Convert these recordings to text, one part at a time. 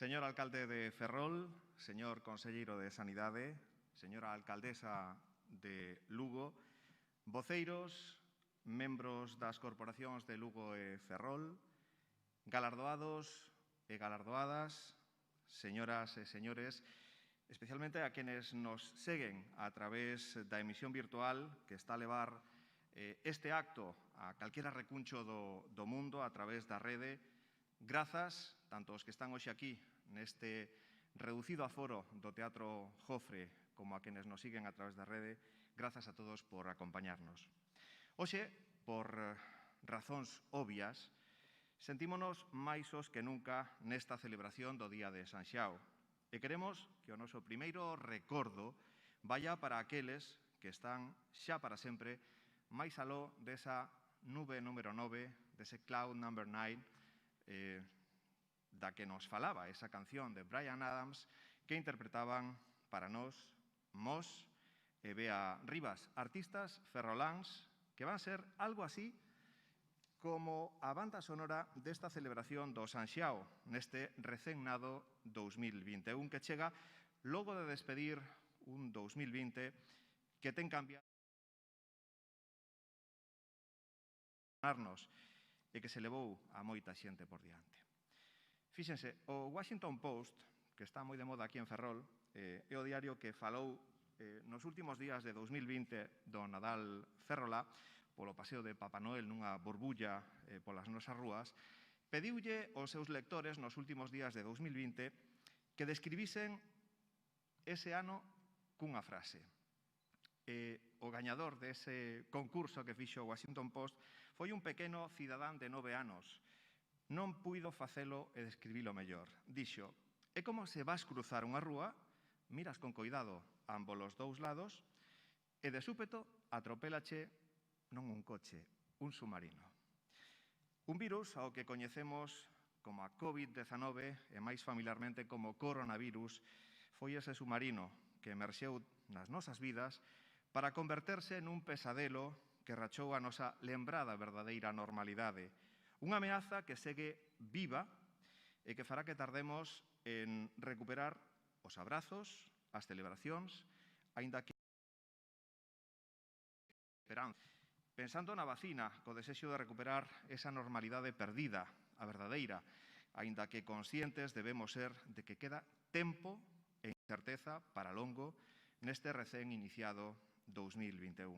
Señor alcalde de Ferrol, señor conselleiro de Sanidade, señora alcaldesa de Lugo, voceiros, membros das corporacións de Lugo e Ferrol, galardoados e galardoadas, señoras e señores, especialmente a quenes nos seguen a través da emisión virtual que está a levar este acto a calquera recuncho do mundo a través da rede. Grazas, tanto os que están hoxe aquí neste reducido aforo do Teatro Jofre como a quenes nos siguen a través da rede, grazas a todos por acompañarnos. Hoxe, por razóns obvias, sentímonos máis os que nunca nesta celebración do Día de San Xiao e queremos que o noso primeiro recordo vaya para aqueles que están xa para sempre máis aló desa nube número 9, dese cloud number 9, da que nos falaba esa canción de Bryan Adams que interpretaban para nós Mos e Bea Rivas, artistas ferroláns que van ser algo así como a banda sonora desta celebración do San Xiao neste recén nado 2021 que chega logo de despedir un 2020 que ten cambiado e que se levou a moita xente por diante. Fíxense, o Washington Post, que está moi de moda aquí en Ferrol, é o diario que falou nos últimos días de 2020 do Nadal ferrolá, polo paseo de Papá Noel nunha burbulla polas nosas rúas, pediulle aos seus lectores nos últimos días de 2020 que describisen ese ano cunha frase. O gañador dese concurso que fixo o Washington Post foi un pequeno cidadán de 9 anos. Non puido facelo e describilo mellor. Dixo, é como se vas cruzar unha rúa, miras con coidado ambos os dous lados e de súpeto atropélache non un coche, un submarino. Un virus ao que coñecemos como a COVID-19 e máis familiarmente como coronavirus foi ese submarino que emerxeu nas nosas vidas para converterse nun pesadelo que rachou a nosa lembrada verdadeira normalidade. Unha ameaza que segue viva e que fará que tardemos en recuperar os abrazos, as celebracións, aínda que esperanza. Pensando na vacina, co desexo de recuperar esa normalidade perdida, a verdadeira, aínda que conscientes debemos ser de que queda tempo e incerteza para longo neste recén iniciado 2021.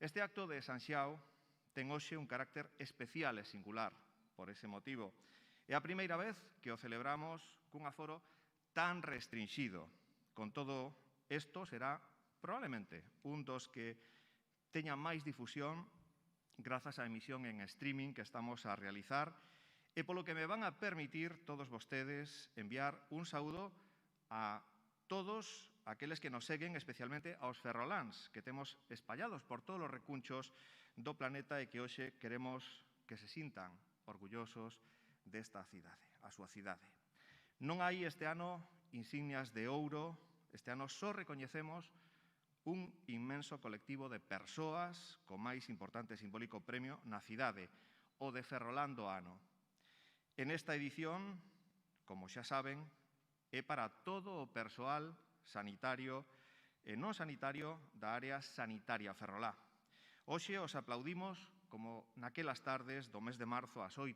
Este acto de San Xiao ten hoxe un carácter especial e singular por ese motivo. É a primeira vez que o celebramos cun aforo tan restringido. Con todo, isto será probablemente un dos que teña máis difusión grazas á emisión en streaming que estamos a realizar e polo que me van a permitir todos vostedes enviar un saúdo a todos aqueles que nos seguen, especialmente aos ferroláns que temos espallados por todos os recunchos do planeta e que hoxe queremos que se sintan orgullosos desta cidade, a súa cidade. Non hai este ano insignias de ouro, este ano só recoñecemos un inmenso colectivo de persoas co máis importante e simbólico premio na cidade, o de Ferrolando Ano. En esta edición, como xa saben, é para todo o persoal sanitario e non sanitario da área sanitaria ferrolá. Hoxe os aplaudimos como naquelas tardes do mes de marzo ás 8,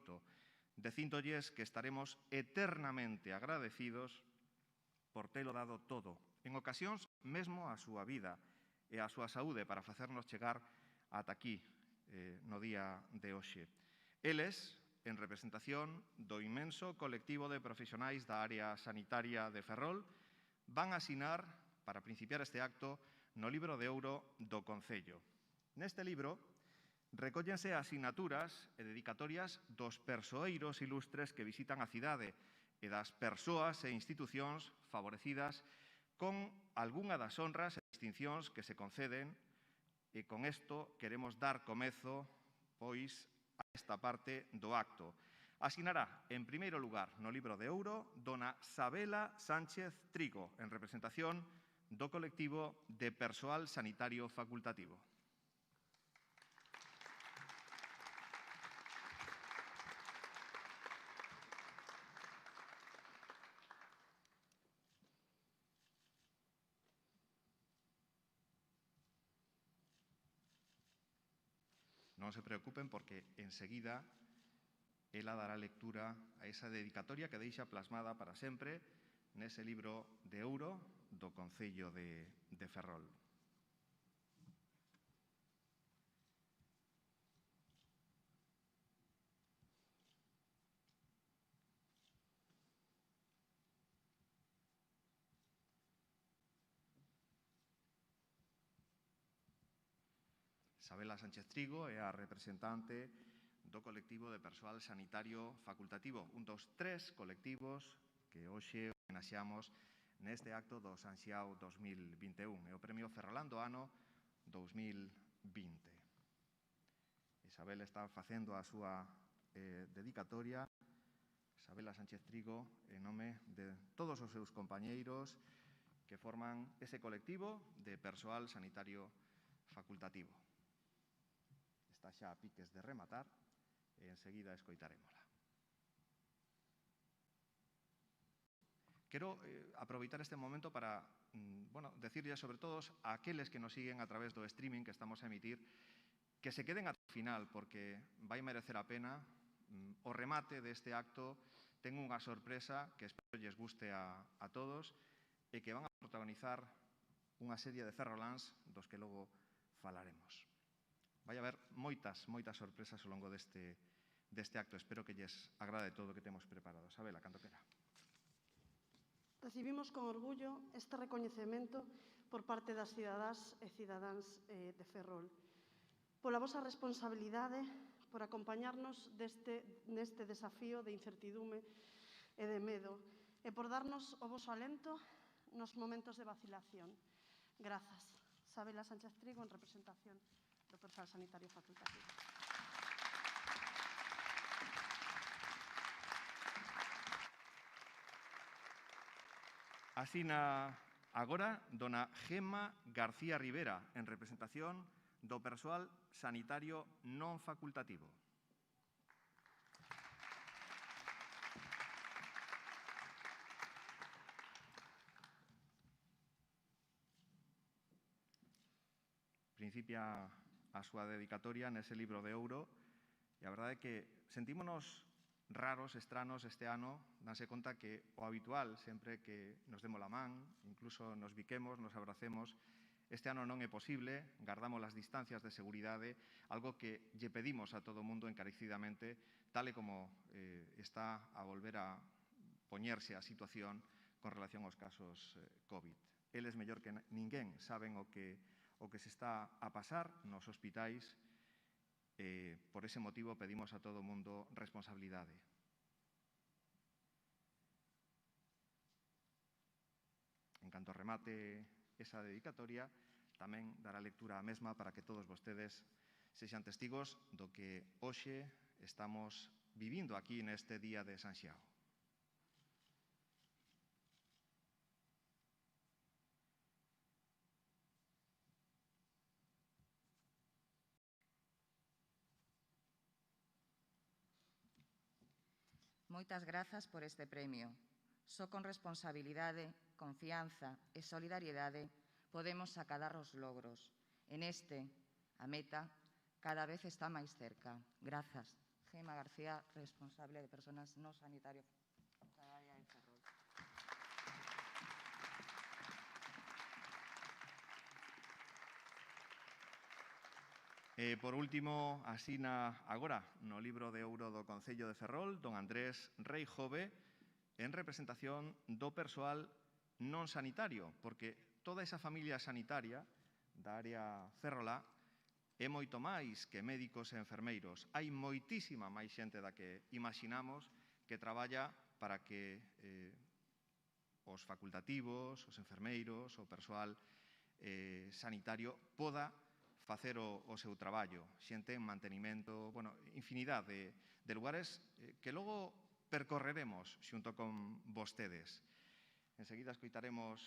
dicíndolles que estaremos eternamente agradecidos por telo dado todo, en ocasións mesmo a súa vida e a súa saúde para facernos chegar ata aquí no día de hoxe. Eles, en representación do inmenso colectivo de profesionais da área sanitaria de Ferrol, van a asinar, para principiar este acto, no libro de ouro do Concello. Neste libro recóllense asinaturas e dedicatorias dos persoeiros ilustres que visitan a cidade e das persoas e institucións favorecidas con algunha das honras e distincións que se conceden e con isto queremos dar comezo, pois, a esta parte do acto. Asinará, en primeiro lugar, no libro de ouro, dona Sabela Sánchez Trigo, en representación do colectivo de persoal sanitario facultativo. non se preocupen porque enseguida ela dará lectura a esa dedicatoria que deixa plasmada para sempre nese libro de ouro do Concello de Ferrol. Sabela Sánchez Trigo é a representante do colectivo de persoal sanitario facultativo, un dos 3 colectivos que hoxe homenaxeamos neste acto do Sanxiao 2021 e o Premio Ferrolán do ano 2020. Isabel está facendo a súa dedicatoria, Sabela Sánchez Trigo, en nome de todos os seus compañeiros que forman ese colectivo de persoal sanitario facultativo. Está xa a piques de rematar e enseguida escoitarémola. Quero aproveitar este momento para decirlle sobre todo a aqueles que nos siguen a través do streaming que estamos a emitir que se queden ata o final porque vai merecer a pena. O remate deste acto ten unha sorpresa que espero lles guste a todos e que van a protagonizar unha serie de ferroláns dos que logo falaremos. Vai haber moitas sorpresas ao longo deste acto. Espero que lles agrade todo o que temos preparado. Sabela, cando quera. Recibimos con orgullo este recoñecemento por parte das cidadás e cidadáns de Ferrol. Pola vosa responsabilidade, por acompañarnos neste desafío de incertidume e de medo e por darnos o voso alento nos momentos de vacilación. Grazas. Sabela Sánchez Trigo, en representación do persoal sanitario facultativo. Asina agora dona Gemma García Rivera, en representación do persoal sanitario non facultativo. Principia a súa dedicatoria nese libro de ouro e a verdade é que sentímonos raros, estranos este ano, danse conta que o habitual, sempre que nos demos a man, incluso nos biquemos, nos abracemos, este ano non é posible, gardamos as distancias de seguridade, algo que lle pedimos a todo o mundo encarecidamente, tal e como está a volver a poñerse a situación con relación aos casos COVID. Eles, mellor que ninguén, saben o que se está a pasar nos hospitais. Por ese motivo pedimos a todo o mundo responsabilidade. En canto remate esa dedicatoria, tamén dará lectura á mesma para que todos vostedes sexan testigos do que hoxe estamos vivindo aquí neste día de Sanxiao. Moitas grazas por este premio. Só con responsabilidade, confianza e solidariedade podemos acadar os logros. En este, a meta, cada vez está máis cerca. Grazas. Gemma García, responsable de Personas non sanitario da área de Ferrol. E, por último, asina agora no libro de ouro do Concello de Ferrol, don Andrés Rei Jove, en representación do persoal non sanitario, porque toda esa familia sanitaria da área ferrolá é moito máis que médicos e enfermeiros. Hai moitísima máis xente da que imaginamos que traballa para que os facultativos, os enfermeiros, o persoal sanitario poda facer o seu traballo, xente en mantenimento, infinidade de lugares que logo percorreremos xunto con vostedes. Enseguida escoitaremos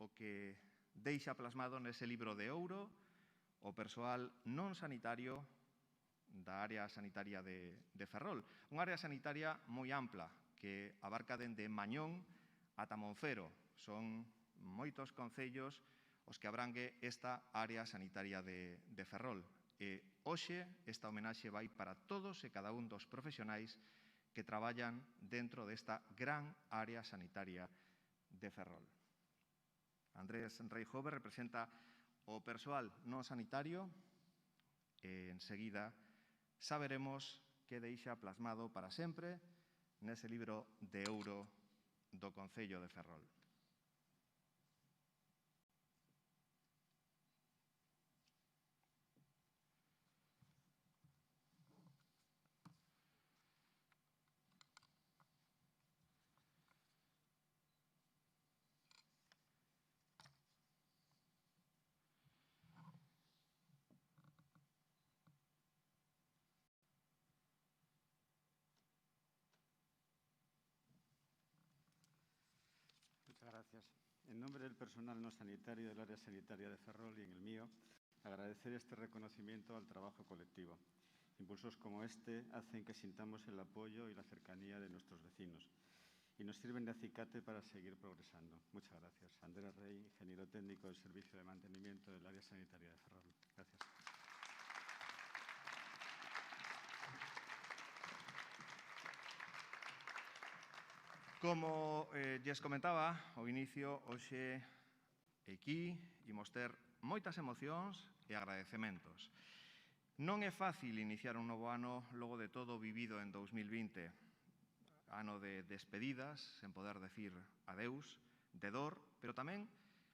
o que deixa plasmado nese libro de ouro o persoal non sanitario da área sanitaria de Ferrol. Unha área sanitaria moi ampla que abarca dende Mañón ata Monfero. Son moitos concellos os que abrangue esta área sanitaria de Ferrol. E hoxe esta homenaxe vai para todos e cada un dos profesionais que traballan dentro desta gran área sanitaria de Ferrol. Andrés Reijove representa o persoal non sanitario e, enseguida, saberemos que deixa plasmado para sempre nese libro de ouro do Concello de Ferrol. Gracias. En nombre del personal no sanitario del área sanitaria de Ferrol y en el mío, agradecer este reconocimiento al trabajo colectivo. Impulsos como este hacen que sintamos el apoyo y la cercanía de nuestros vecinos y nos sirven de acicate para seguir progresando. Muchas gracias. Andrés Rey, ingeniero técnico del Servicio de Mantenimiento del área sanitaria de Ferrol. Gracias. Como lles comentaba ao inicio, hoxe aquí imos ter moitas emocións e agradecementos. Non é fácil iniciar un novo ano logo de todo o vivido en 2020, ano de despedidas, sen poder decir adeus, de dor, pero tamén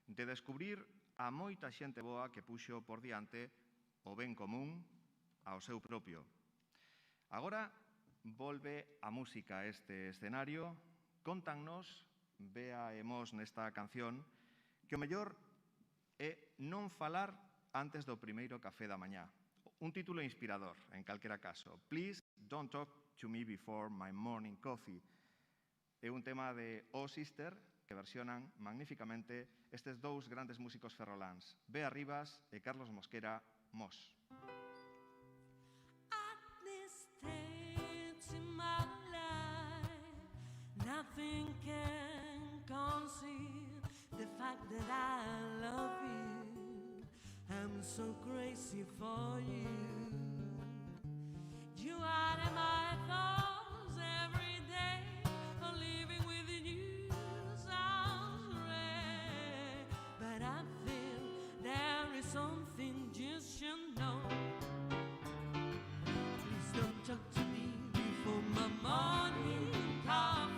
de descubrir a moita xente boa que puxo por diante o ben común ao seu propio. Agora volve a música a este escenario. Cóntannos, Bea e Mos nesta canción, que o mellor é non falar antes do primeiro café da mañá. Un título inspirador, en calquera caso. Please don't talk to me before my morning coffee. É un tema de Oh Sister que versionan magníficamente estes dous grandes músicos ferroláns, Bea Rivas e Carlos Mosquera, Mos. Nothing can conceal the fact that I love you. I'm so crazy for you. You are in my thoughts every day. Living with you sounds rare, but I feel there is something you should know. Please don't talk to me before my morning coffee.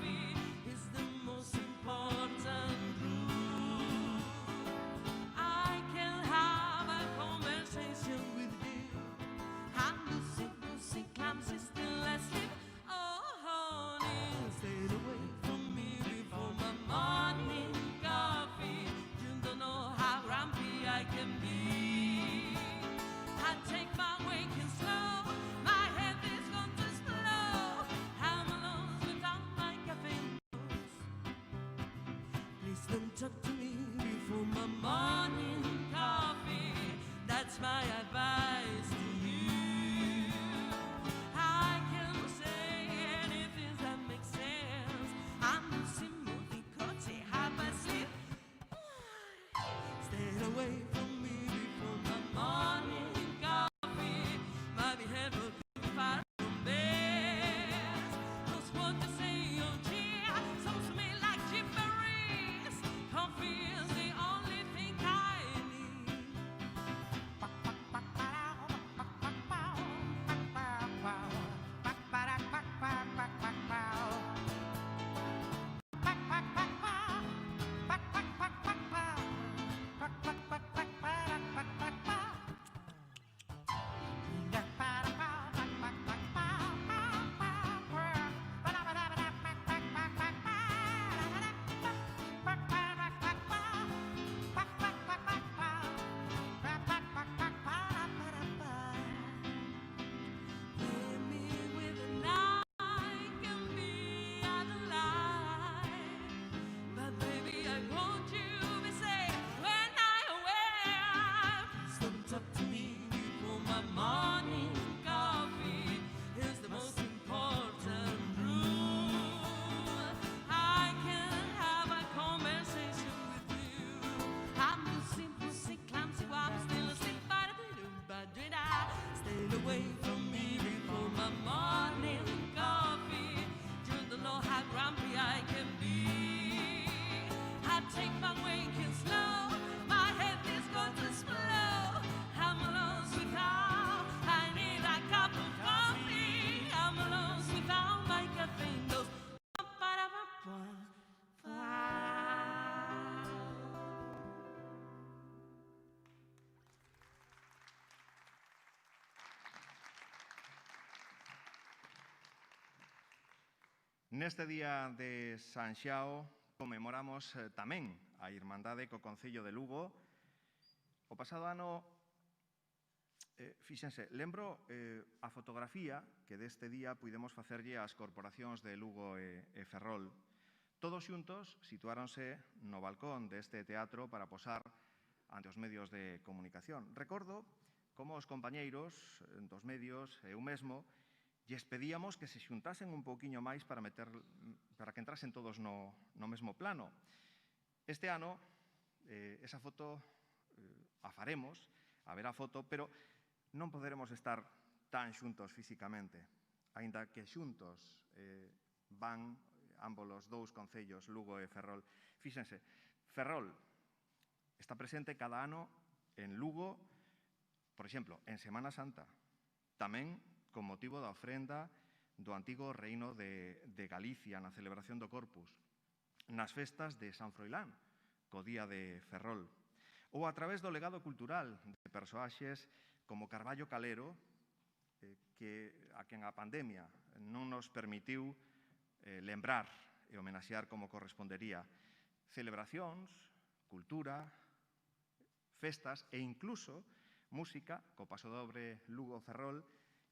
Talk to me before my morning coffee. That's my advice to you. I can say anything that makes sense. I'm losing movie coach, have a sleep. Stay away from me before my morning coffee. My behavior could be far from best. 'Cause what you say, oh gee, sounds to me like gibberish. Coffee is the only thing I need. away from me before my morning coffee. You don't know how grumpy I can be. I take my waking slow, my head is going to explode. I'm alone without, I need a cup of coffee. I'm alone without my caffeine goes. Neste día de San Xiao conmemoramos tamén a Irmandade co Concello de Lugo. O pasado ano, fíxense, lembro a fotografía que deste día puidemos facerlle ás corporacións de Lugo e Ferrol. Todos xuntos situáronse no balcón deste teatro para posar ante os medios de comunicación. Recordo como os compañeiros dos medios e eu mesmo lles pedíamos que se xuntasen un pouquiño máis para que entrasen todos no mesmo plano. Este ano, esa foto a faremos, haberá foto, pero non poderemos estar tan xuntos físicamente, aínda que xuntos van ambos os dous concellos, Lugo e Ferrol. Fíxense, Ferrol está presente cada ano en Lugo, por exemplo, en Semana Santa, tamén con motivo da ofrenda do antigo reino de Galicia na celebración do Corpus, nas festas de San Froilán, co día de Ferrol, ou a través do legado cultural de persoaxes como Carballo Calero, a quen a pandemia non nos permitiu lembrar e homenaxear como correspondería. Celebracións, cultura, festas e incluso música, co pasodobre Lugo-Ferrol,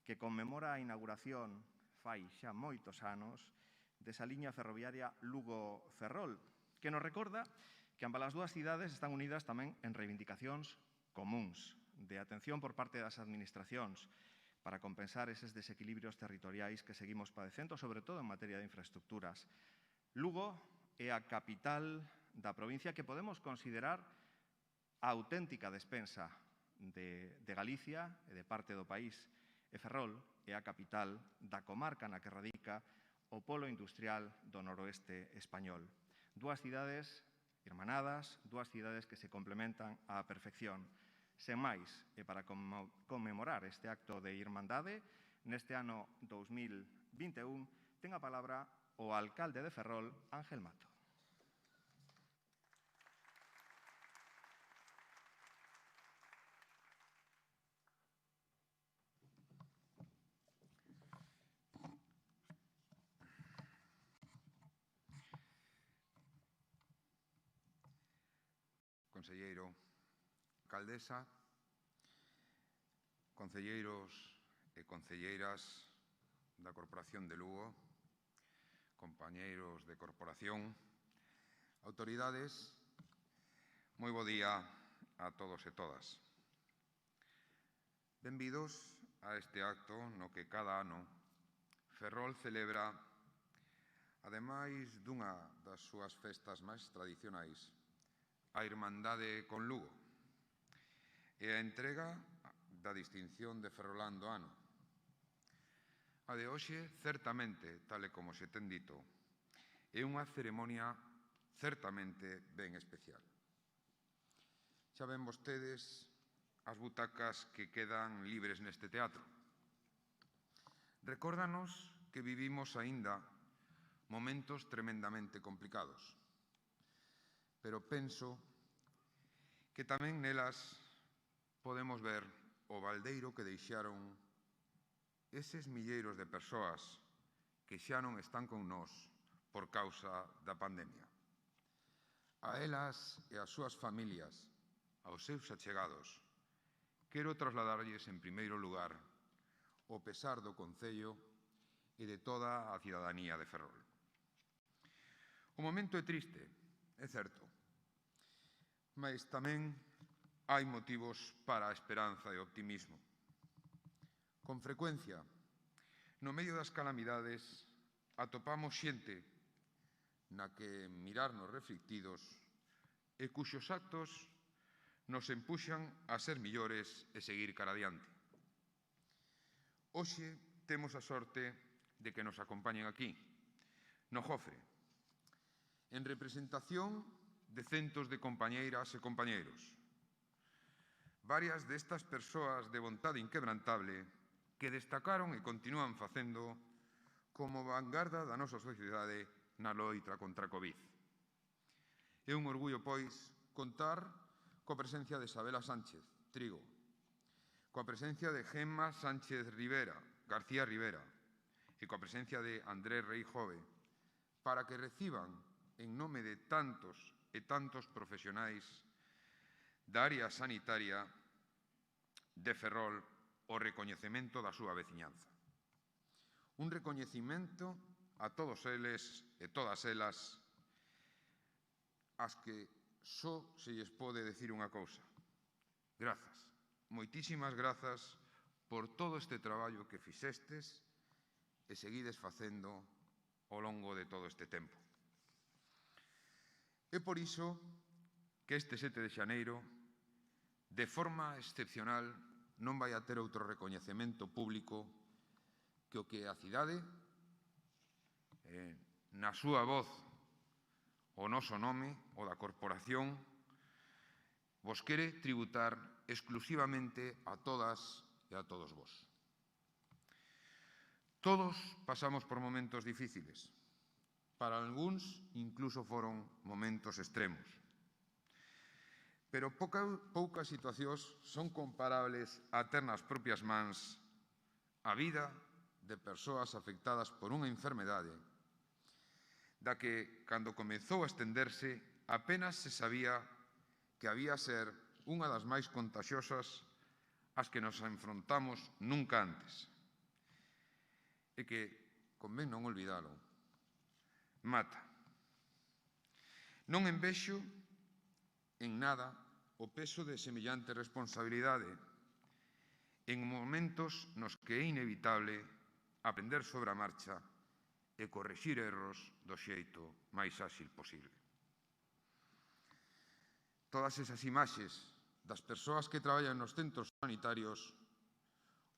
que conmemora a inauguración fai xa moitos anos desa liña ferroviaria Lugo-Ferrol, que nos recorda que ambas as dúas cidades están unidas tamén en reivindicacións comúns de atención por parte das administracións para compensar eses desequilibrios territoriais que seguimos padecendo, sobre todo en materia de infraestructuras. Lugo é a capital da provincia que podemos considerar a auténtica despensa de Galicia e de parte do país. E Ferrol é a capital da comarca na que radica o polo industrial do noroeste español. Dúas cidades irmanadas, dúas cidades que se complementan á perfección. Sen máis, e para conmemorar este acto de irmandade, neste ano 2021, ten a palabra o alcalde de Ferrol, Ángel Mato. Conselleiro, alcaldesa, concelleiros e concelleiras da Corporación de Lugo, compañeiros de corporación, autoridades, moi bo día a todos e todas. Benvidos a este acto no que cada ano Ferrol celebra, ademais dunha das súas festas máis tradicionais, a Irmandade con Lugo e a entrega da distinción de Ferrolán do ano. A de hoxe, certamente, tal e como se ten dito, é unha ceremonia certamente ben especial. Xa ven vostedes as butacas que quedan libres neste teatro. Recórdanos que vivimos aínda momentos tremendamente complicados, pero penso que tamén nelas podemos ver o baldeiro que deixaron eses milleiros de persoas que xa non están con nós por causa da pandemia. A elas e ás súas familias, aos seus achegados, quero trasladarlles en primeiro lugar o pesar do Concello e de toda a cidadanía de Ferrol. O momento é triste, é certo, mas tamén hai motivos para a esperanza e optimismo. Con frecuencia, no medio das calamidades, atopamos xente na que mirarnos reflectidos e cuxos actos nos empuxan a ser millores e seguir cara adiante. hoxe temos a sorte de que nos acompañen aquí, no Jofre, en representación de centos de compañeiras e compañeiros. Varias destas persoas de vontade inquebrantable que destacaron e continúan facendo como vanguarda da nosa sociedade na loita contra a Covid. É un orgullo, pois, contar coa presencia de Isabela Sánchez Trigo, coa presencia de Gemma Sánchez García Rivera e coa presencia de Andrés Rei Jove, para que reciban, en nome de tantos e tantos profesionais da área sanitaria de Ferrol, o recoñecemento da súa veciñanza. Un recoñecemento a todos eles e todas elas as que só se lles pode decir unha cousa. Grazas, moitísimas grazas por todo este traballo que fixestes e seguides facendo ao longo de todo este tempo. É por iso que este 7 de xaneiro, de forma excepcional, non vai a ter outro recoñecemento público que o que a cidade, na súa voz, o noso nome, o da corporación, vos quere tributar exclusivamente a todas e a todos vos. Todos pasamos por momentos difíciles. Para algúns, incluso foron momentos extremos. Pero poucas situacións son comparables a ter nas propias mans a vida de persoas afectadas por unha enfermedade da que, cando comezou a estenderse, apenas se sabía que había a ser unha das máis contaxiosas ás que nos enfrontamos nunca antes. E que, convén non olvidalo, mata. Non envexo en nada o peso de semellante responsabilidade en momentos nos que é inevitable aprender sobre a marcha e corrixir erros do xeito máis áxil posible. Todas esas imaxes das persoas que traballan nos centros sanitarios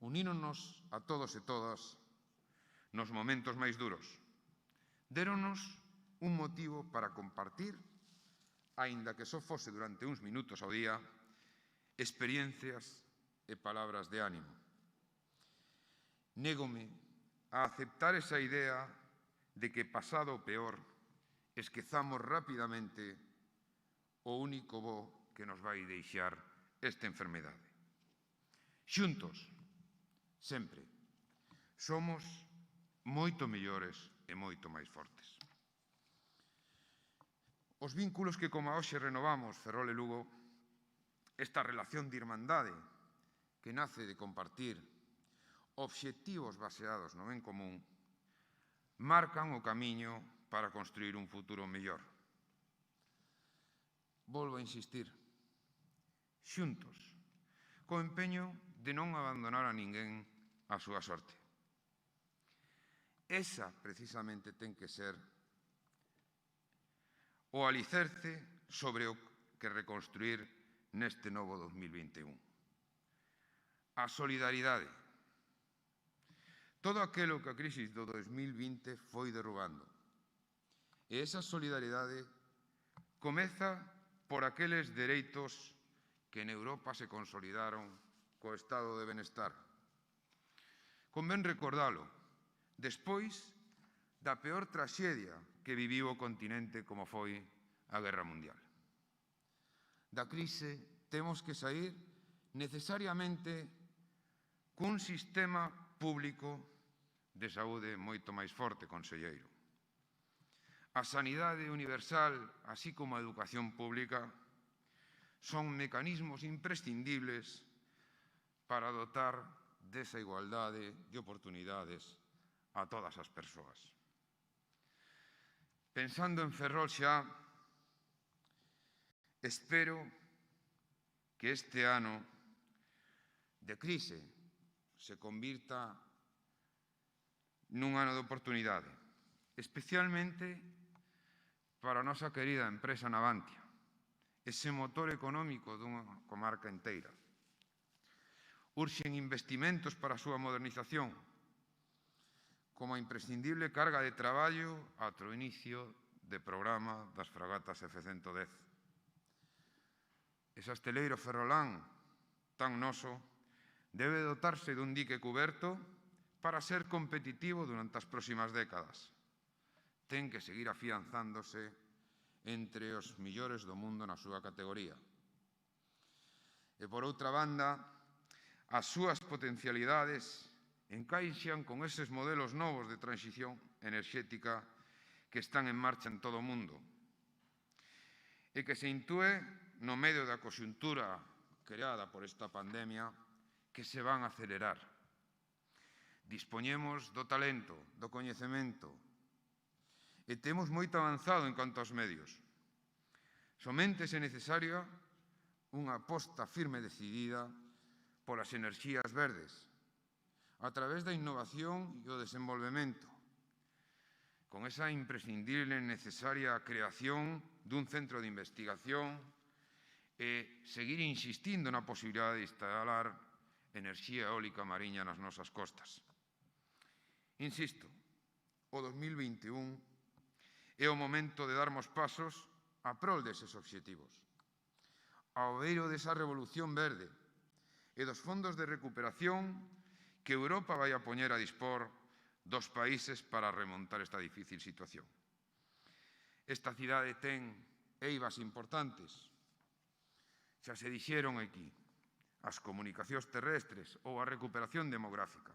uníronnos a todos e todas nos momentos máis duros. Déronnos un motivo para compartir, aínda que só fose durante uns minutos ao día, experiencias e palabras de ánimo. Négome a aceptar esa idea de que, pasado o peor, esquezamos rapidamente o único bo que nos vai deixar esta enfermedade. Xuntos, sempre, somos moito mellores e moito máis fortes. Os vínculos que, como hoxe renovamos Ferrol e Lugo, esta relación de irmandade que nace de compartir obxectivos baseados no ben común, marcan o camiño para construir un futuro mellor. Volvo a insistir, xuntos, co empeño de non abandonar a ninguén a súa sorte. Esa, precisamente, ten que ser o alicerce sobre o que reconstruir neste novo 2021. A solidaridade. Todo aquilo que a crise do 2020 foi derrubando. E esa solidaridade comeza por aqueles dereitos que en Europa se consolidaron co estado de benestar. Convén recordalo, despois da peor traxedia que viviu o continente como foi a Guerra Mundial. Da crise temos que saír necesariamente cun sistema público de saúde moito máis forte, conselleiro. A sanidade universal, así como a educación pública, son mecanismos imprescindibles para dotar desa igualdade de oportunidades a todas as persoas. Pensando en Ferrol xa, espero que este ano de crise se convirta nun ano de oportunidade, especialmente para a nosa querida empresa Navantia, ese motor económico dunha comarca inteira. Urxen investimentos para a súa modernización, como a imprescindible carga de traballo ata o inicio de programa das fragatas F-110. Ese asteleiro ferrolán tan noso debe dotarse dun dique cuberto para ser competitivo durante as próximas décadas. Ten que seguir afianzándose entre os millores do mundo na súa categoría. E, por outra banda, as súas potencialidades encaixan con eses modelos novos de transición enerxética que están en marcha en todo o mundo e que se intúe no medio da conxuntura creada por esta pandemia que se van a acelerar. Dispoñemos do talento, do coñecemento e temos moito avanzado en canto aos medios. Somente se necesaria unha aposta firme e decidida polas enerxías verdes, a través da innovación e o desenvolvemento, con esa imprescindible e necesaria creación dun centro de investigación e seguir insistindo na posibilidade de instalar enerxía eólica mariña nas nosas costas. Insisto, o 2021 é o momento de darmos pasos a prol deses obxectivos, ao beiro desa revolución verde e dos fondos de recuperación que Europa vai a poñer a dispor dos países para remontar esta difícil situación. Esta cidade ten eivas importantes. Xa se dixeron aquí, as comunicacións terrestres ou a recuperación demográfica.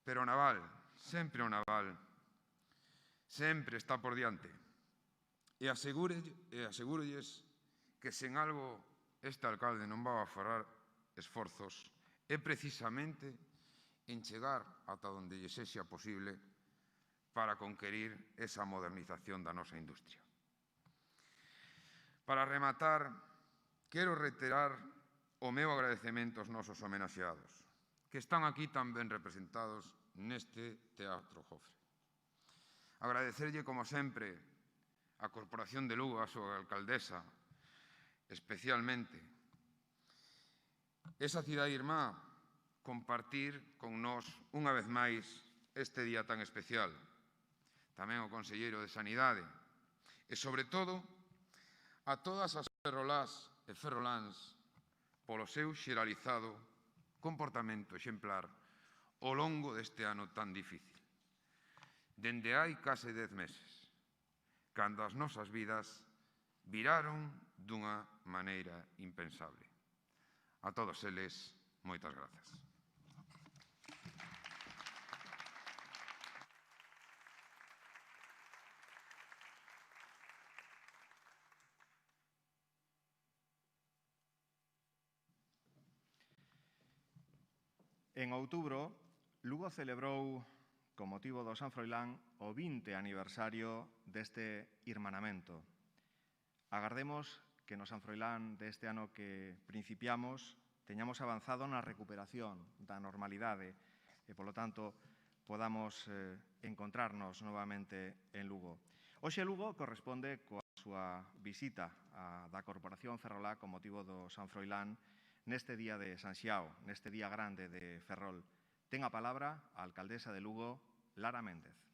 Pero o naval, sempre está por diante. E asegúrolles que sen algo este alcalde non va a aforar esforzos é precisamente en chegar ata onde lle sexa posible para conquerir esa modernización da nosa industria. Para rematar, quero reiterar o meu agradecemento aos nosos homenaxeados, que están aquí tan ben representados neste Teatro Jofre. Agradecerlle, como sempre, a Corporación de Lugo, a súa alcaldesa, especialmente, esa cidade irmá, compartir con nós unha vez máis este día tan especial. Tamén o conselleiro de Sanidade e, sobre todo, a todas as ferrolás e ferroláns polo seu xeralizado comportamento exemplar ao longo deste ano tan difícil. Dende hai case 10 meses, cando as nosas vidas viraron dunha maneira impensable. A todos eles, moitas grazas. En outubro, Lugo celebrou, con motivo do San Froilán, o 20 aniversario deste irmanamento. Agardemos que no San Froilán deste ano que principiamos teñamos avanzado na recuperación da normalidade e, polo tanto, podamos encontrarnos novamente en Lugo. Hoxe Lugo corresponde coa súa visita da Corporación Ferrolá con motivo do San Froilán neste día de San Xiao, neste día grande de Ferrol. Ten a palabra a alcaldesa de Lugo, Lara Méndez.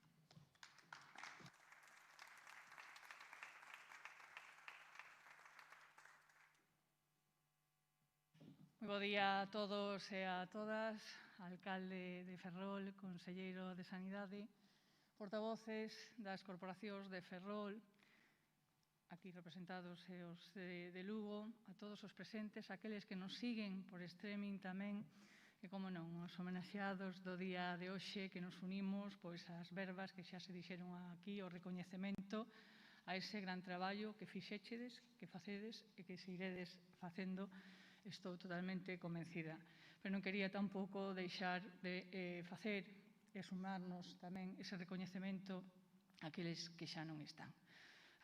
Bo día a todos e a todas, alcalde de Ferrol, conselleiro de Sanidade, portavoces das corporacións de Ferrol, aquí representados e os de Lugo, a todos os presentes, aqueles que nos siguen por streaming tamén, e, como non, os homenaxeados do día de hoxe que nos unimos pois ás verbas que xa se dixeron aquí, o recoñecemento a ese gran traballo que fixéchedes, que facedes e que seguiredes facendo. Estou totalmente convencida. Pero non quería tampouco deixar de facer e sumarnos tamén ese recoñecemento àqueles que xa non están.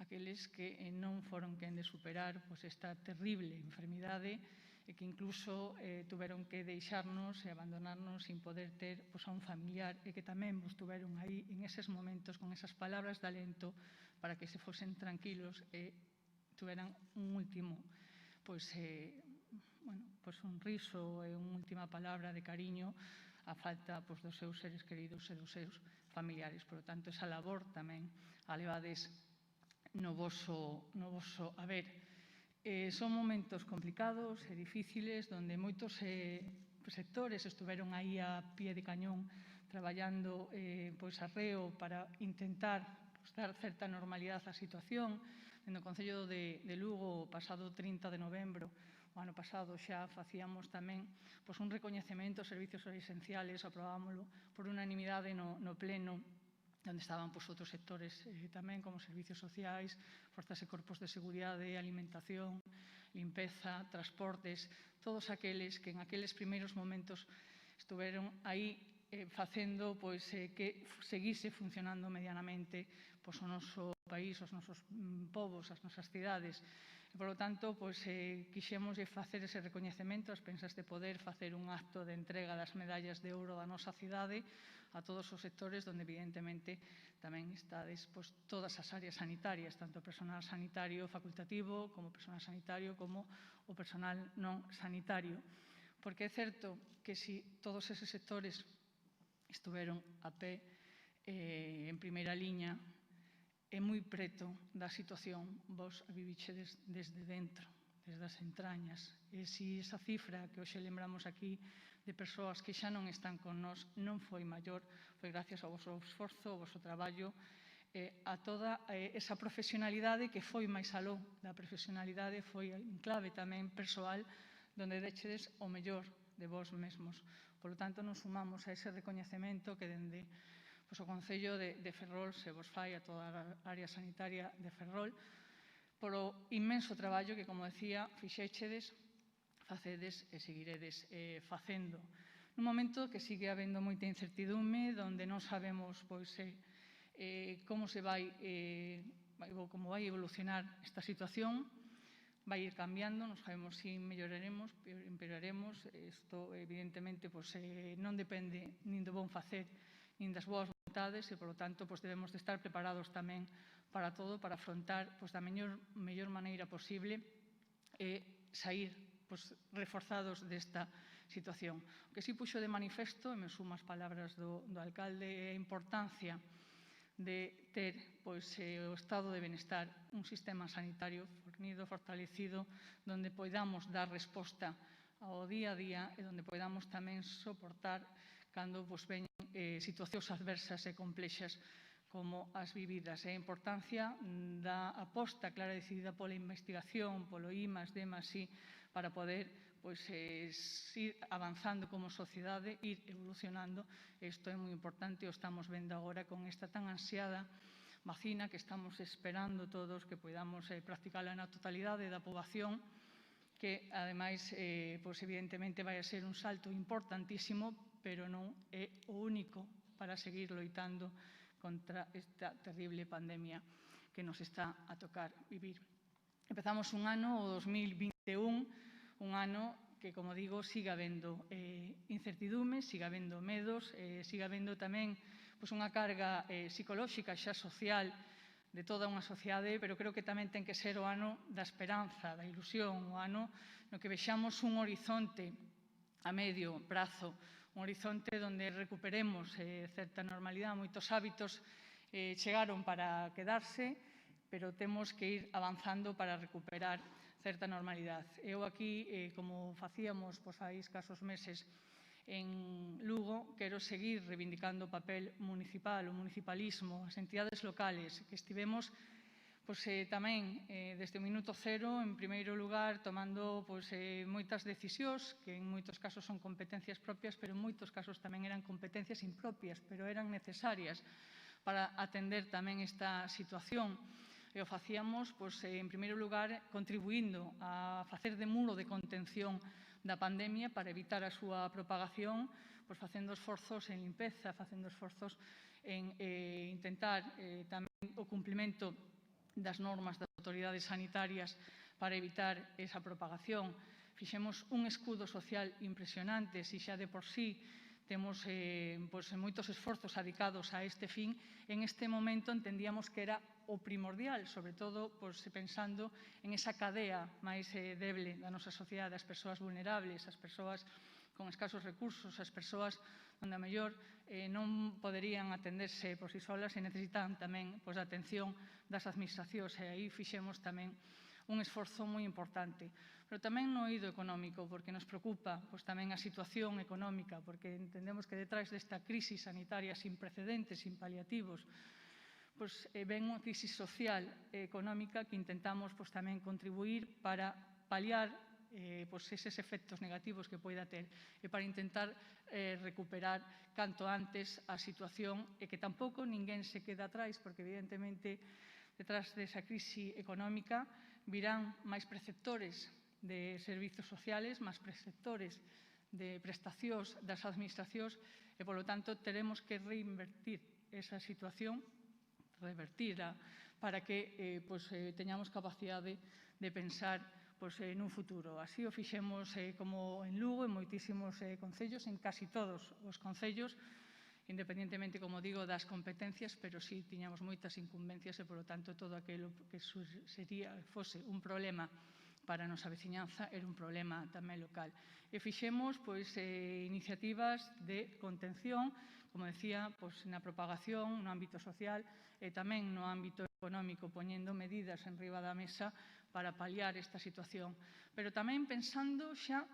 Aqueles que non foron quen de superar esta terrible enfermidade e que incluso tuveron que deixarnos e abandonarnos sin poder ter a un familiar e que tamén vos tuveron aí en eses momentos con esas palabras de alento para que se fosen tranquilos e tuveran un último un riso e unha última palabra de cariño á falta dos seus seres queridos e dos seus familiares. Por lo tanto, esa labor tamén a levades no voso haber. Son momentos complicados e difíciles onde moitos sectores estiveron aí a pie de cañón traballando arreo para intentar dar certa normalidade á situación. No Concello de Lugo, o pasado 30 de novembro, o ano pasado, xa facíamos tamén un recoñecemento aos servicios esenciales, aprobámoslo por unanimidade no Pleno, onde estaban outros sectores tamén, como servicios sociais, forzas e corpos de seguridade, alimentación, limpeza, transportes, todos aqueles que en aqueles primeiros momentos estuveron aí facendo que seguise funcionando medianamente o noso país, os nosos povos, as nosas cidades. Por lo tanto, quixemos facer ese recoñecemento ás pensas de poder facer un acto de entrega das medallas de ouro da nosa cidade a todos os sectores onde, evidentemente, tamén estades todas as áreas sanitarias, tanto o personal sanitario facultativo como o personal sanitario como o personal non sanitario. Porque é certo que si todos eses sectores estuveron a pé en primeira liña, é moi preto da situación, vos a vivichedes desde dentro, desde as entrañas. E se esa cifra que hoxe lembramos aquí de persoas que xa non están con nós non foi maior, foi gracias ao vosso esforzo, ao vosso traballo, a toda esa profesionalidade que foi máis aló da profesionalidade, foi en clave tamén persoal, onde dechedes o mellor de vos mesmos. Por lo tanto, nos sumamos a ese recoñecemento que dende o Concello de Ferrol se vos fai a toda a área sanitaria de Ferrol polo inmenso traballo que, como decía, fixéchedes, facedes e seguiredes facendo. Nun momento que sigue habendo moita incertidume, onde non sabemos como vai evolucionar esta situación, vai ir cambiando, non sabemos se melloraremos, empeoraremos. Isto, evidentemente, non depende nin do bon facer, nin das boas vontades, e, polo tanto, debemos de estar preparados tamén para todo, para afrontar da mellor maneira posible e sair reforzados desta situación. O que si puxo de manifesto, e me sumo as palabras do alcalde, é a importancia de ter o estado de benestar, un sistema sanitario fornido, fortalecido, onde podamos dar resposta ao día a día e onde podamos tamén soportar cando veñen situacións adversas e complexas como as vividas. E a importancia da aposta clara e decidida pola investigación, polo I+D+I, para poder ir avanzando como sociedade, ir evolucionando. Isto é moi importante, o estamos vendo agora con esta tan ansiada vacina que estamos esperando todos que podamos practicala na totalidade da poboación, que, ademais, evidentemente, vai a ser un salto importantísimo, pero non é o único para seguir loitando contra esta terrible pandemia que nos está a tocar vivir. Empezamos un ano, o 2021, un ano que, como digo, siga habendo incertidumes, siga habendo medos, siga habendo tamén unha carga psicolóxica xa social de toda unha sociedade, pero creo que tamén ten que ser o ano da esperanza, da ilusión, o ano no que vexamos un horizonte a medio prazo, un horizonte onde recuperemos certa normalidade. Moitos hábitos chegaron para quedarse, pero temos que ir avanzando para recuperar certa normalidade. Eu aquí, como facíamos hai escasos meses en Lugo, quero seguir reivindicando o papel municipal, o municipalismo, as entidades locales, que estivemos tamén desde o minuto cero, en primeiro lugar, tomando moitas decisións, que en moitos casos son competencias propias, pero en moitos casos tamén eran competencias impropias, pero eran necesarias para atender tamén esta situación. E o facíamos, en primeiro lugar, contribuindo a facer de muro de contención da pandemia para evitar a súa propagación, facendo esforzos en limpeza, facendo esforzos en intentar tamén o cumplimento das normas das autoridades sanitarias para evitar esa propagación. Fixemos un escudo social impresionante, si xa de por sí temos moitos esforzos adicados a este fin. En este momento entendíamos que era o primordial, sobre todo pensando en esa cadea máis deble da nosa sociedade, as persoas vulnerables, as persoas con escasos recursos, as persoas onde a mellor non poderían atenderse por si solas e necesitan tamén a atención das administracións, e aí fixemos tamén un esforzo moi importante. Pero tamén no eido económico, porque nos preocupa tamén a situación económica, porque entendemos que detrás desta crisis sanitaria sin precedentes, sin paliativos, ven unha crisis social e económica que intentamos tamén contribuir para paliar eses efectos negativos que poida ter e para intentar recuperar canto antes a situación e que tampouco ninguén se queda atrás, porque evidentemente detrás desa crise económica virán máis preceptores de servizos sociales, máis preceptores de prestacións das administracións e, polo tanto, teremos que reinvertir esa situación, revertila, para que teñamos capacidade de pensar nun futuro. Así o fixemos como en Lugo, en moitísimos concellos, en casi todos os concellos, independentemente, como digo, das competencias, pero sí tiñamos moitas incumbencias e, polo tanto, todo aquilo que fose un problema para a nosa veciñanza era un problema tamén local. E fixemos iniciativas de contención, como decía, na propagación, no ámbito social e tamén no ámbito económico, poñendo medidas en riba da mesa para paliar esta situación. Pero tamén pensando xa,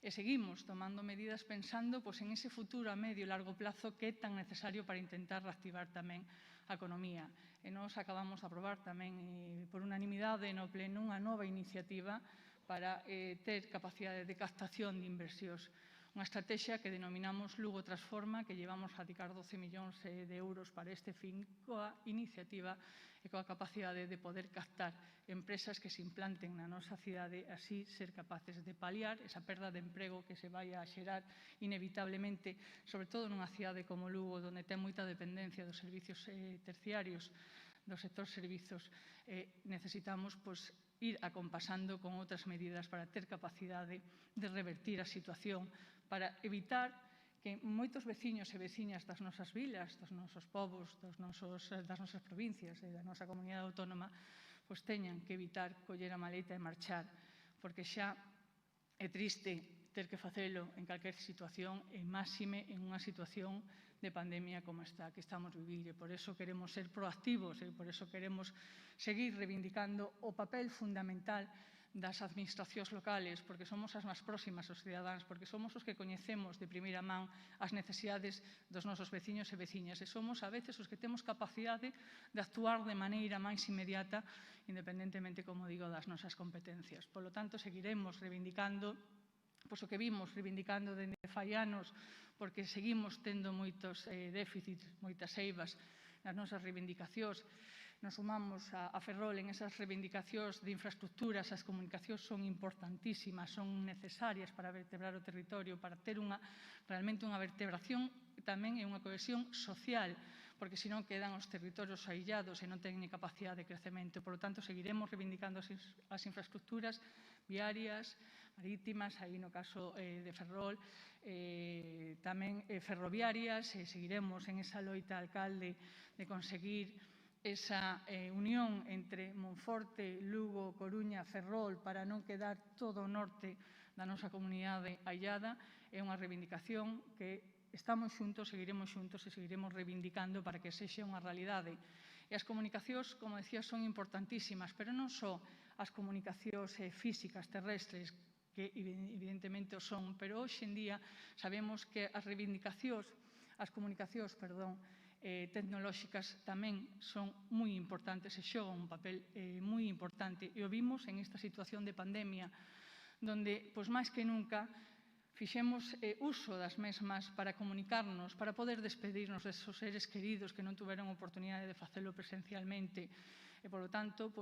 e seguimos tomando medidas pensando en ese futuro a medio e largo plazo que é tan necesario para intentar reactivar tamén a economía. E nós acabamos de aprobar tamén por unanimidade no Pleno unha nova iniciativa para ter capacidade de captación de inversións. Unha estrategia que denominamos Lugo Transforma, que llevamos a dedicar 12 millóns de euros para este fin, coa iniciativa e coa capacidade de poder captar empresas que se implanten na nosa cidade, así ser capaces de paliar esa perda de emprego que se vai a xerar inevitablemente, sobre todo nunha cidade como Lugo, onde ten moita dependencia dos servicios terciarios, do sector servizos. Necesitamos ir acompasando con outras medidas para ter capacidade de revertir a situación, para evitar que moitos veciños e veciñas das nosas vilas, dos nosos povos, das nosas provincias e da nosa comunidade autónoma teñan que evitar coller a maleta e marchar, porque xa é triste ter que facelo en calquer situación e máxime en unha situación de pandemia como esta que estamos vivir. E por eso queremos ser proactivos e por eso queremos seguir reivindicando o papel fundamental das administracións locales, porque somos as máis próximas aos cidadáns, porque somos os que coñecemos de primeira man as necesidades dos nosos veciños e veciñas, e somos a veces os que temos capacidade de actuar de maneira máis inmediata, independentemente, como digo, das nosas competencias. Por lo tanto, seguiremos reivindicando o que vimos reivindicando dende fai anos, porque seguimos tendo moitos déficits, moitas eivas nas nosas reivindicacións. Nos sumamos a Ferrol en esas reivindicacións de infraestructuras. As comunicacións son importantísimas, son necesarias para vertebrar o territorio, para ter realmente unha vertebración tamén e unha cohesión social, porque senón quedan os territorios aillados e non teñen capacidade de crecemento. Por lo tanto, seguiremos reivindicando as infraestructuras viarias, marítimas, aí no caso de Ferrol, tamén ferroviarias, e seguiremos en esa loita alcalde de conseguir esa unión entre Monforte, Lugo, Coruña, Ferrol, para non quedar todo o norte da nosa comunidade allada. É unha reivindicación que estamos xuntos, seguiremos xuntos e seguiremos reivindicando para que sexa unha realidade. E as comunicacións, como decía, son importantísimas, pero non só as comunicacións físicas, terrestres, que evidentemente o son, pero hoxe en día sabemos que as comunicacións tecnolóxicas tamén son moi importantes e xogan un papel moi importante. E o vimos en esta situación de pandemia, donde, máis que nunca, fixemos uso das mesmas para comunicarnos, para poder despedirnos desos seres queridos que non tuveron oportunidade de facelo presencialmente. E, polo tanto,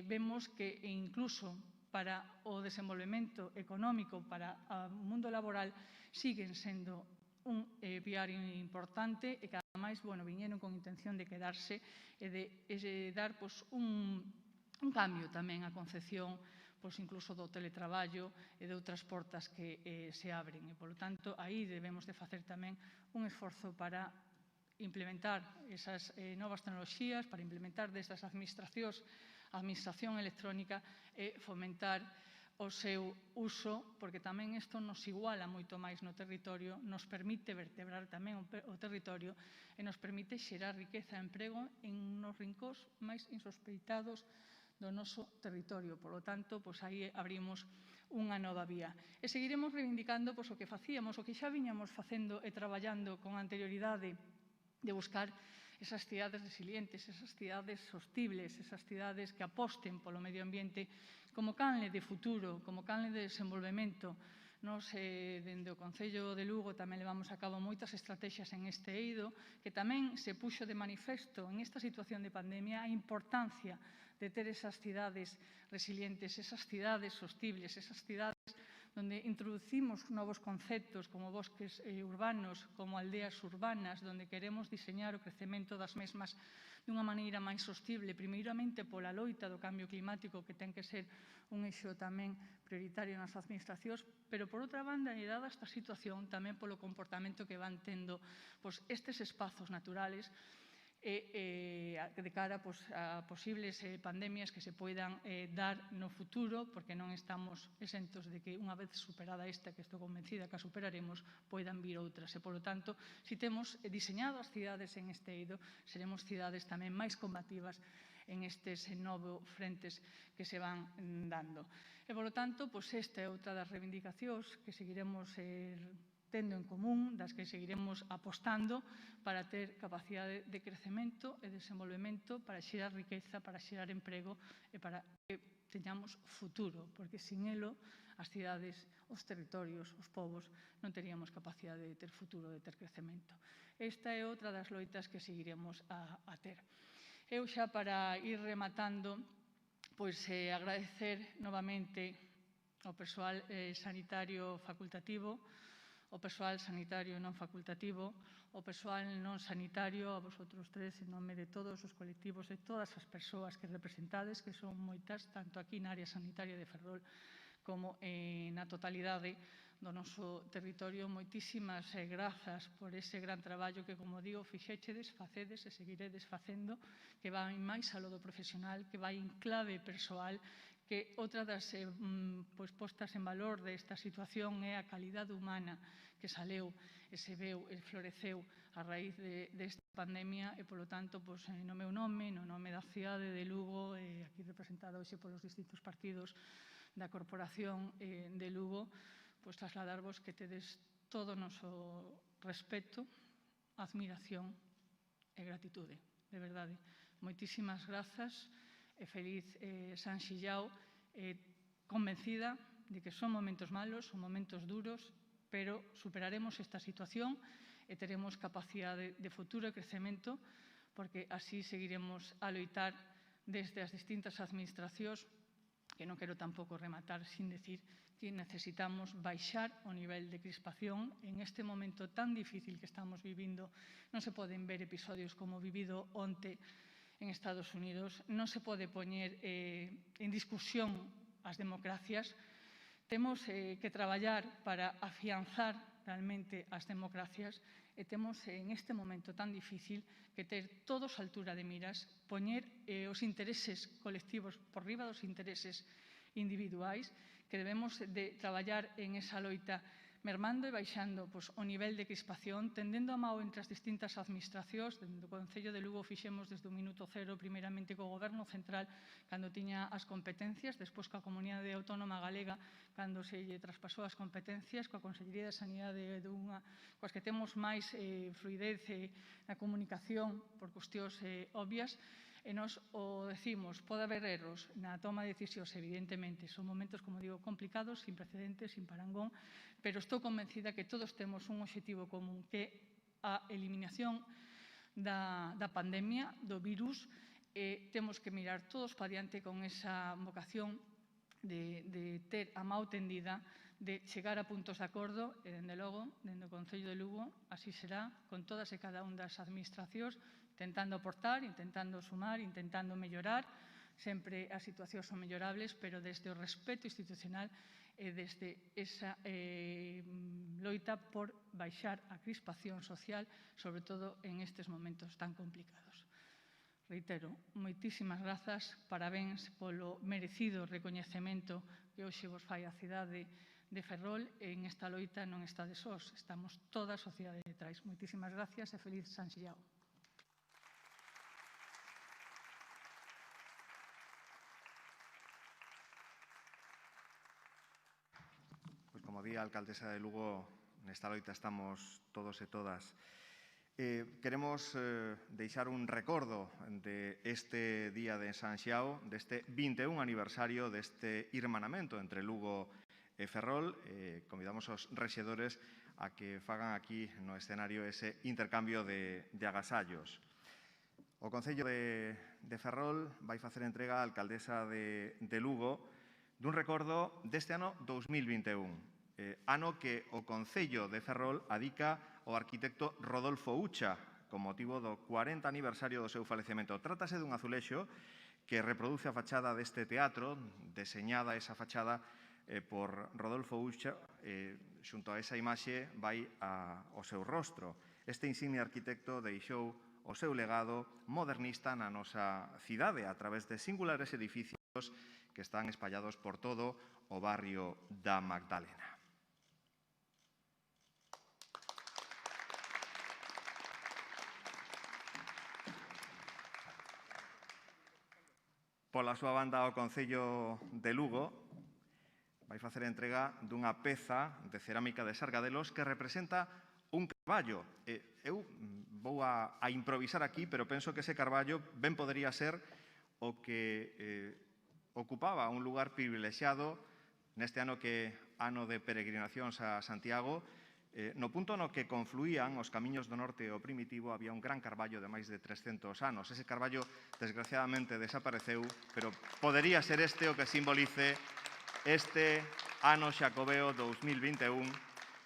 vemos que incluso para o desenvolvemento económico, para o mundo laboral, siguen sendo un piar importante e que, ademais, viñeron con intención de quedarse e de dar un cambio tamén á concepción pois incluso do teletraballo e de outras portas que se abren. E, polo tanto, aí debemos de facer tamén un esforzo para implementar esas novas tecnoloxías, para implementar desde as administracións a administración electrónica e fomentar o seu uso, porque tamén isto nos iguala moito máis no territorio, nos permite vertebrar tamén o territorio e nos permite xerar riqueza e emprego en nos rincóns máis insospeitados do noso territorio. Por lo tanto, pois aí abrimos unha nova vía. E seguiremos reivindicando pois, o que facíamos, o que xa viñamos facendo e traballando con anterioridade de buscar esas cidades resilientes, esas cidades sostibles, esas cidades que aposten polo medio ambiente como canle de futuro, como canle de desenvolvemento. Nos, dende o Concello de Lugo, tamén levamos a cabo moitas estrategias en este eido, que tamén se puxo de manifesto en esta situación de pandemia a importancia de ter esas cidades resilientes, esas cidades sostibles, esas cidades onde introducimos novos conceptos como bosques urbanos, como aldeas urbanas, onde queremos diseñar o crecemento das mesmas dunha maneira máis sostible, primeiramente pola loita do cambio climático, que ten que ser un eixo tamén prioritario nas administracións, pero, por outra banda, e dada esta situación, tamén polo comportamento que van tendo pois, estes espazos naturales, de cara a posibles pandemias que se poidan dar no futuro, porque non estamos exentos de que unha vez superada esta, que estou convencida que a superaremos, poidan vir outras. E, polo tanto, se temos diseñado as cidades en este eido, seremos cidades tamén máis combativas en estes novos frentes que se van dando. E, polo tanto, esta é outra das reivindicacións que seguiremos tendo en común, das que seguiremos apostando para ter capacidade de crecemento e desenvolvemento, para xerar riqueza, para xerar emprego e para que teñamos futuro, porque sin elo as cidades, os territorios, os povos non teríamos capacidade de ter futuro, de ter crecemento. Esta é outra das loitas que seguiremos a ter. Eu xa para ir rematando, pois agradecer novamente ao persoal sanitario facultativo, o persoal sanitario non facultativo, o persoal non sanitario, a vosotros tres, en nome de todos os colectivos, de todas as persoas que representades, que son moitas, tanto aquí na área sanitaria de Ferrol como na totalidade do noso territorio. Moitísimas grazas por ese gran traballo que, como digo, fixéchedes, facedes e seguiredes facendo, que vai máis aló do profesional, que vai en clave persoal, que outra das postas en valor desta situación é a calidade humana que saleu e se veu e floreceu a raíz desta pandemia e, polo tanto, no meu nome, no nome da cidade de Lugo, aquí representada hoxe polos distintos partidos da Corporación de Lugo, trasladarvos que tedes todo o noso respeto, admiración e gratitude, de verdade. Moitísimas grazas e feliz San Xillao, convencida de que son momentos malos, son momentos duros, pero superaremos esta situación e teremos capacidade de futuro e crecemento, porque así seguiremos a loitar desde as distintas administracións, que non quero tampouco rematar sin decir que necesitamos baixar o nivel de crispación. En este momento tan difícil que estamos vivindo, non se poden ver episodios como o vivido onte en Estados Unidos, non se pode poñer en discusión as democracias. Temos que traballar para afianzar realmente as democracias e temos en este momento tan difícil que ter todos a altura de miras, poñer os intereses colectivos por riba dos intereses individuais, que debemos de traballar en esa loita mermando e baixando o nivel de crispación, tendendo a mao entre as distintas administracións. Dende o Concello de Lugo fixemos desde o minuto cero, primeiramente co Goberno Central, cando tiña as competencias, despois coa Comunidade Autónoma Galega, cando se lle traspasou as competencias, coa Consellería de Sanidade, coas que temos máis fluidez na comunicación por cuestións obvias, e nos o decimos, pode haber erros na toma de decisións, evidentemente, son momentos, como digo, complicados, sin precedentes, sin parangón, pero estou convencida que todos temos un obxectivo común, que é a eliminación da pandemia, do virus, e temos que mirar todos para diante con esa vocación de ter a mao tendida, de chegar a puntos de acordo, e, dende logo, dende o Concello de Lugo, así será, con todas e cada unha das administracións, intentando aportar, intentando sumar, intentando mellorar, Sempre as situacións son mellorables, pero desde o respeto institucional e desde esa loita por baixar a crispación social, sobre todo en estes momentos tan complicados. Reitero, moitísimas grazas, parabéns polo merecido recoñecemento que hoxe vos fai a cidade de Ferrol. En esta loita non estades sós, estamos toda a sociedade detrás. Moitísimas gracias e feliz San Xillao. Pois como di a alcaldesa de Lugo, nesta loita estamos todos e todas. Queremos deixar un recordo de este día de San Xiao, deste 21 aniversario deste irmanamento entre Lugo e Ferrol. Convidamos aos rexedores a que fagan aquí no escenario ese intercambio de agasallos. O Concello de Ferrol vai facer entrega á alcaldesa de Lugo dun recordo deste ano 2021, ano que o Concello de Ferrol adica ao arquitecto Rodolfo Ucha con motivo do 40 aniversario do seu falecemento. Trátase dun azulexo que reproduce a fachada deste teatro, deseñada esa fachada por Rodolfo Ucha, xunto a esa imaxe vai ao seu rostro. Este insigne arquitecto deixou o seu legado modernista na nosa cidade a través de singulares edificios que están espallados por todo o barrio da Magdalena. Pola súa banda, o Concello de Lugo vai facer entrega dunha peza de cerámica de Sargadelos que representa un carballo. Eu vou a improvisar aquí, pero penso que ese carballo ben podería ser o que ocupaba un lugar privilexiado neste ano que ano de peregrinacións a Santiago. No punto no que confluían os camiños do norte ao primitivo había un gran carballo de máis de 300 anos. Ese carballo, desgraciadamente, desapareceu, pero podería ser este o que simbolice este ano xacobeo 2021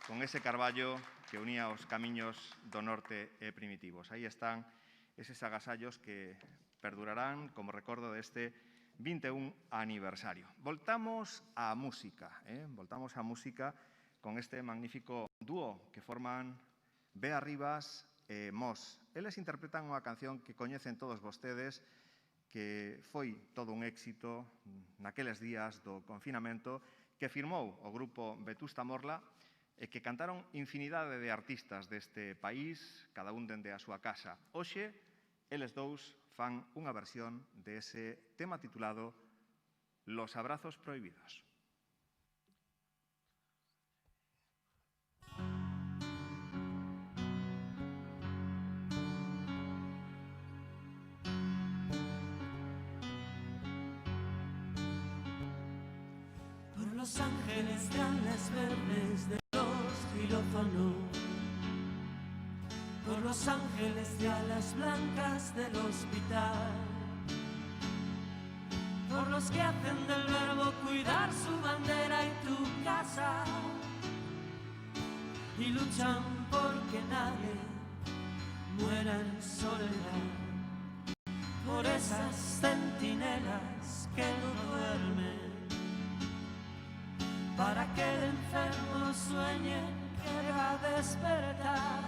con ese carballo que unía os camiños do norte e primitivos. Aí están eses agasallos que perdurarán como recordo deste 21 aniversario. Voltamos á música, voltamos á música con este magnífico dúo que forman Bea Rivas e Mos. Eles interpretan unha canción que coñecen todos vostedes, que foi todo un éxito naqueles días do confinamento, que firmou o grupo Vetusta Morla e que cantaron infinidade de artistas deste país, cada un dende a súa casa. Hoxe, eles dous fan unha versión dese tema titulado Los abrazos prohibidos. Los ángeles de alas verdes de los quirófanos, por los ángeles de alas blancas del hospital, por los que hacen del verbo cuidar su bandera y tu casa, y luchan porque nadie muera en soledad, por esas centinelas que no duermen, para que el enfermo sueñe que va a despertar,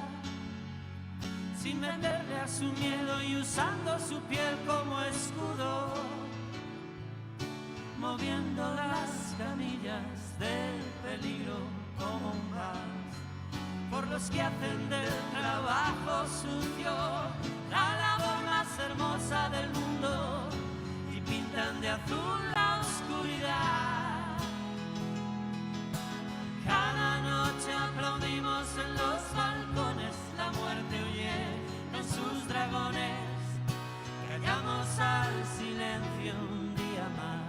sin meterle a su miedo y usando su piel como escudo, moviendo las camillas del peligro como un vals, por los que hacen del trabajo sucio la labor más hermosa del mundo y pintan de azul la oscuridad. Cada noche aplaudimos en los balcones, la muerte huye en sus dragones, callamos al silencio un día más.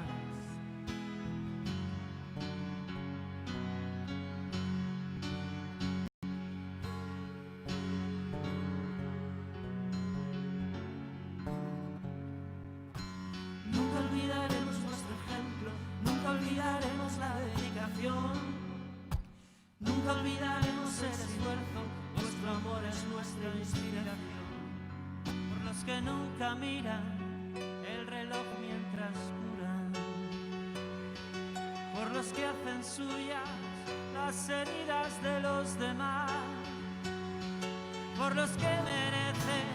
Nunca olvidaremos nuestro ejemplo, nunca olvidaremos la dedicación. Nunca olvidaremos el esfuerzo, nuestro amor es nuestra inspiración. Por los que nunca miran el reloj mientras que hacen suyas las heridas de los demás, por los que merecen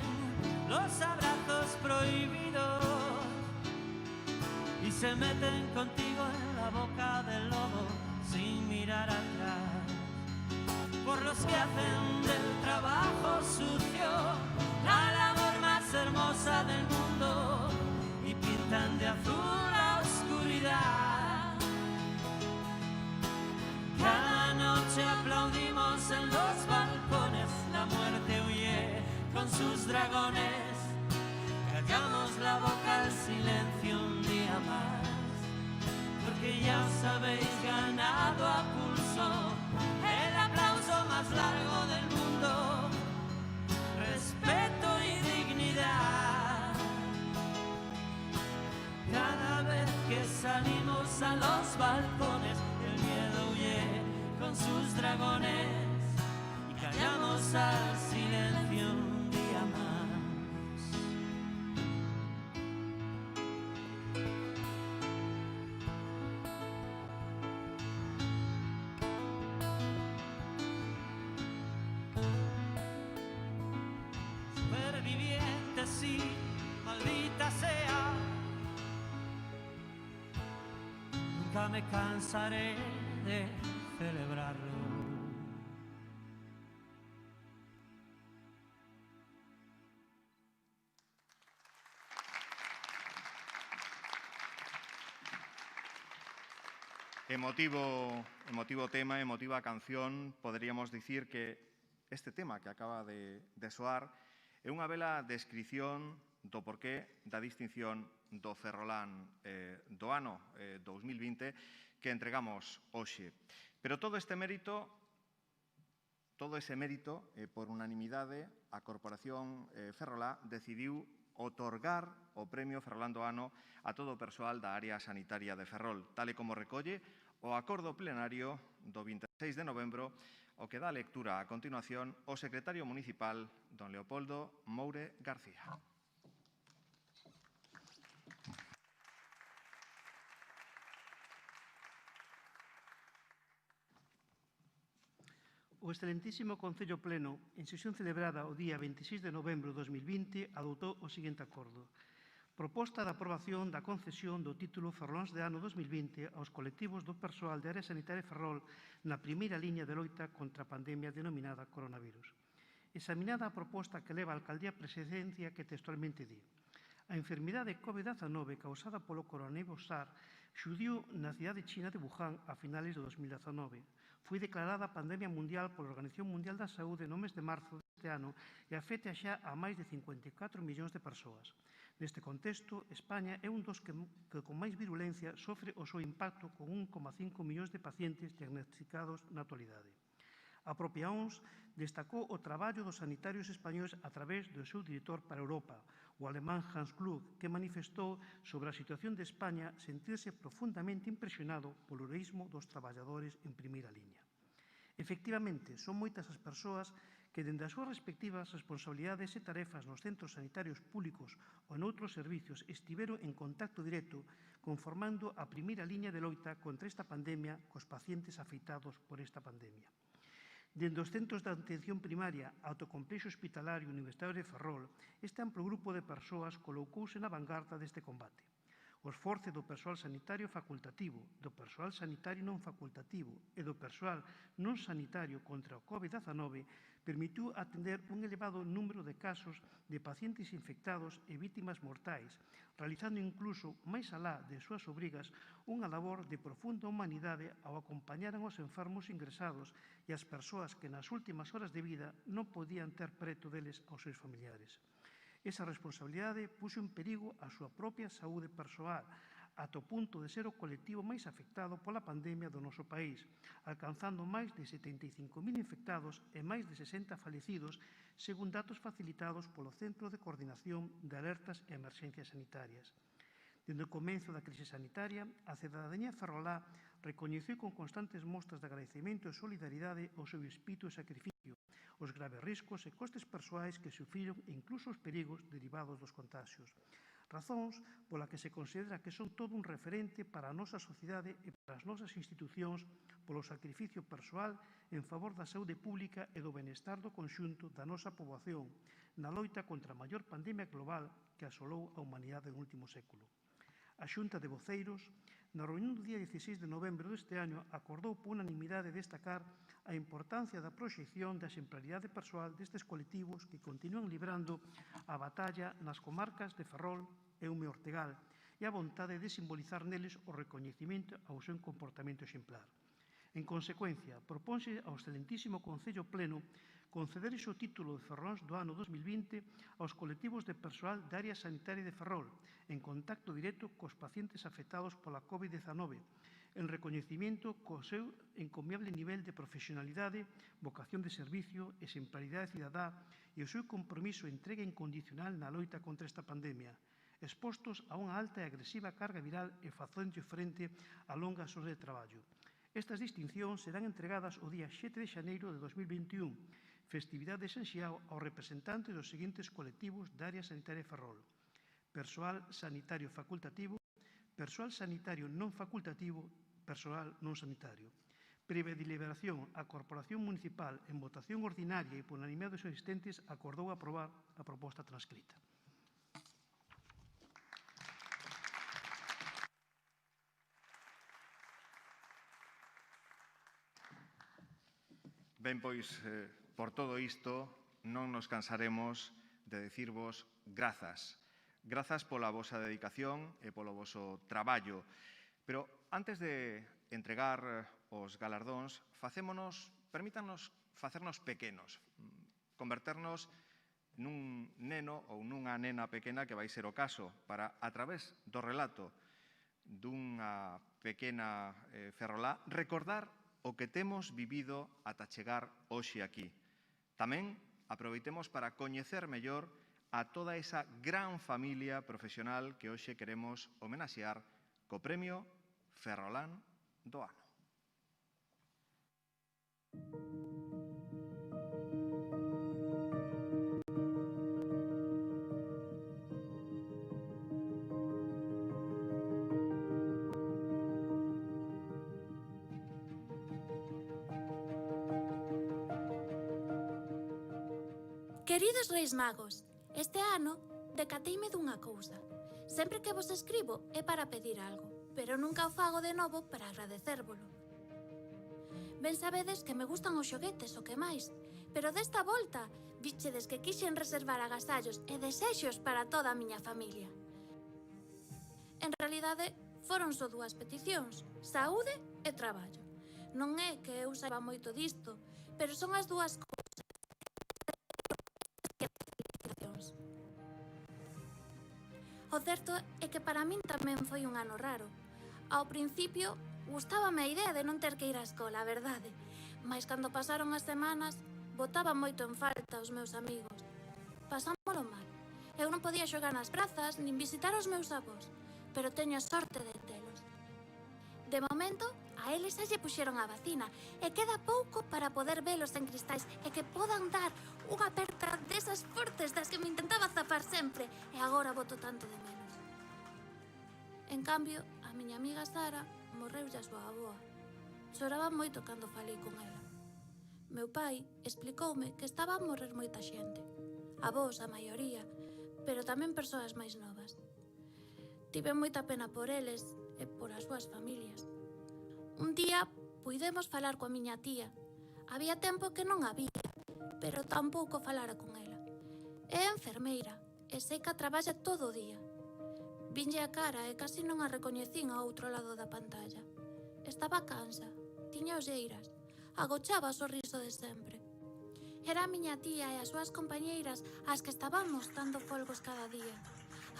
los abrazos prohibidos y se meten contigo en la boca del lobo sin mirar atrás, por los que hacen del trabajo sucio la labor más hermosa del mundo y pintan de azul la oscuridad. Cada noche aplaudimos en los balcones, la muerte huye con sus dragones, callamos la boca al silencio un día más, porque ya os habéis ganado a pulso el aplauso más largo del mundo, respeto y dignidad. Cada vez que salimos a los balcones, el miedo huye con sus dragones y callamos al silencio un día más. Superviviente, sí, maldita sea. Nunca me cansaré de celebrarlo. Emotivo tema, emotiva canción. Poderíamos dicir que este tema que acaba de soar é unha bela descrición do porqué da distinción do Ferrolán do ano 2020 que entregamos hoxe. Pero todo ese mérito, por unanimidade, a Corporación Ferrolá decidiu otorgar o Premio Ferrolán do Ano a todo o persoal da área sanitaria de Ferrol, tal e como recolle o acordo plenario do 26 de novembro, o que dá lectura a continuación o secretario municipal, don Leopoldo Moure García. O excelentísimo Concello Pleno, en sesión celebrada o día 26 de novembro de 2020, adoptou o seguinte acordo. Proposta de aprobación da concesión do título Ferroláns de Ano 2020 aos colectivos do persoal de área sanitaria de Ferrol na primeira liña de loita contra a pandemia denominada coronavirus. Examinada a proposta que leva a alcaldía a presidencia que textualmente di: a enfermidade COVID-19 causada polo coronavirus SARS xurdiu na cidade china de Wuhan a finales de 2019. Foi declarada pandemia mundial pola Organización Mundial da Saúde no mes de marzo deste ano e afecta xa a máis de 54 millóns de persoas. Neste contexto, España é un dos que con máis virulencia sofre o seu impacto con 1,5 millóns de pacientes diagnosticados na actualidade. A propia OMS destacou o traballo dos sanitarios españois a través do seu director para Europa, o alemán Hans Kluge, que manifestou sobre a situación de España sentirse profundamente impresionado polo heroísmo dos traballadores en primeira liña. Efectivamente, son moitas as persoas que, dende as súas respectivas responsabilidades e tarefas nos centros sanitarios públicos ou noutros servicios, estiveron en contacto directo conformando a primeira liña de loita contra esta pandemia cos pacientes afectados por esta pandemia. Dende os centros de atención primaria ata o complexo hospitalario universitario de Ferrol, este amplo grupo de persoas colocouse na vanguarda deste combate. O esforzo do persoal sanitario facultativo, do persoal sanitario non facultativo e do persoal non sanitario contra o COVID-19 permitiu atender un elevado número de casos de pacientes infectados e vítimas mortais, realizando incluso, máis alá de súas obrigas, unha labor de profunda humanidade ao acompañaran os enfermos ingresados e as persoas que nas últimas horas de vida non podían ter preto deles aos seus familiares. Esa responsabilidade puxo en perigo a súa propia saúde persoal, ata o punto de ser o colectivo máis afectado pola pandemia do noso país, alcanzando máis de 75.000 infectados e máis de 60 falecidos, según datos facilitados polo Centro de Coordinación de Alertas e Emerxencias Sanitarias. Dende o comezo da crise sanitaria, a cidadanía ferrolá recoñeceu con constantes mostras de agradecemento e solidaridade o seu espírito e sacrificio, os graves riscos e costes persoais que sufriron e incluso os perigos derivados dos contagios. razóns pola que se considera que son todo un referente para a nosa sociedade e para as nosas institucións polo sacrificio persoal en favor da saúde pública e do benestar do conxunto da nosa poboación na loita contra a maior pandemia global que asolou a humanidade no último século. A Xunta de Voceiros, na reunión do día 16 de novembro deste ano, acordou por unanimidade destacar a importancia da proxección da exemplaridade persoal destes colectivos que continúan librando a batalla nas comarcas de Ferrol e Ume Ortegal e a vontade de simbolizar neles o recoñecimento ao seu comportamento exemplar. En consecuencia, proponse ao excelentísimo Concello Pleno conceder o título de Ferróns do ano 2020 aos colectivos de persoal da área sanitaria de Ferrol en contacto directo cos pacientes afectados pola COVID-19, en recoñecimento co seu encomiable nivel de profesionalidade, vocación de servicio, exemplaridade cidadá e o seu compromiso e entrega incondicional na loita contra esta pandemia, expostos a unha alta e agresiva carga viral e facendo frente a longas horas de traballo. Estas distincións serán entregadas o día 7 de xaneiro de 2021, festividade de San Xiao aos representantes dos seguintes colectivos da área sanitaria de Ferrol: persoal sanitario facultativo, persoal sanitario non facultativo, persoal non sanitario. Previa deliberación, a Corporación Municipal, en votación ordinaria e por unanimidade dos asistentes, acordou aprobar a proposta transcrita. Ben, pois, por todo isto, non nos cansaremos de dicirvos grazas. Grazas pola vosa dedicación e polo voso traballo. Pero antes de entregar os galardóns, permítanos facernos pequenos, converternos nun neno ou nunha nena pequena que vai ser o caso para, a través do relato dunha pequena ferrolá, recordar o que temos vivido ata chegar hoxe aquí. Tamén aproveitemos para coñecer mellor a toda esa gran familia profesional que hoxe queremos homenaxear co Premio Ferrolán do Ano. Queridos Reis Magos, este ano decateime dunha cousa. Sempre que vos escribo é para pedir algo, pero nunca o fago de novo para agradecérvolo. Ben sabedes que me gustan os xoguetes o que máis, pero desta volta vichedes que quixen reservar agasallos e desexos para toda a miña familia. En realidade, foron só dúas peticións, saúde e traballo. Non é que eu saiba moito disto, pero son as dúas cousas. O certo é que para min tamén foi un ano raro. Ao principio, gustábame a idea de non ter que ir á escola, a verdade. Mais cando pasaron as semanas, botaba moito en falta os meus amigos. Pasámolo mal. Eu non podía xogar nas prazas, nin visitar os meus avós, pero teño a sorte de telos. De momento, a eles xa lle puxeron a vacina e queda pouco para poder velos en cristais e que podan dar unha aperta desas fortes das que me intentaba zafar sempre e agora boto tanto de menos. En cambio, a miña amiga Sara morreu xa a súa avoa. Choraba moito cando falei con ela. Meu pai explicoume que estaba a morrer moita xente. Avós, a maioría, pero tamén persoas máis novas. Tive moita pena por eles e por as súas familias. Un día puidemos falar coa miña tía. Había tempo que non había, pero tampouco falara con ela. É enfermeira e sei que traballa todo o día. Vinlle a cara e casi non a recoñecín ao outro lado da pantalla. Estaba cansa, tiña olleiras, agochaba o sorriso de sempre. Era a miña tía e as súas compañeiras as que estábamos dando folgos cada día.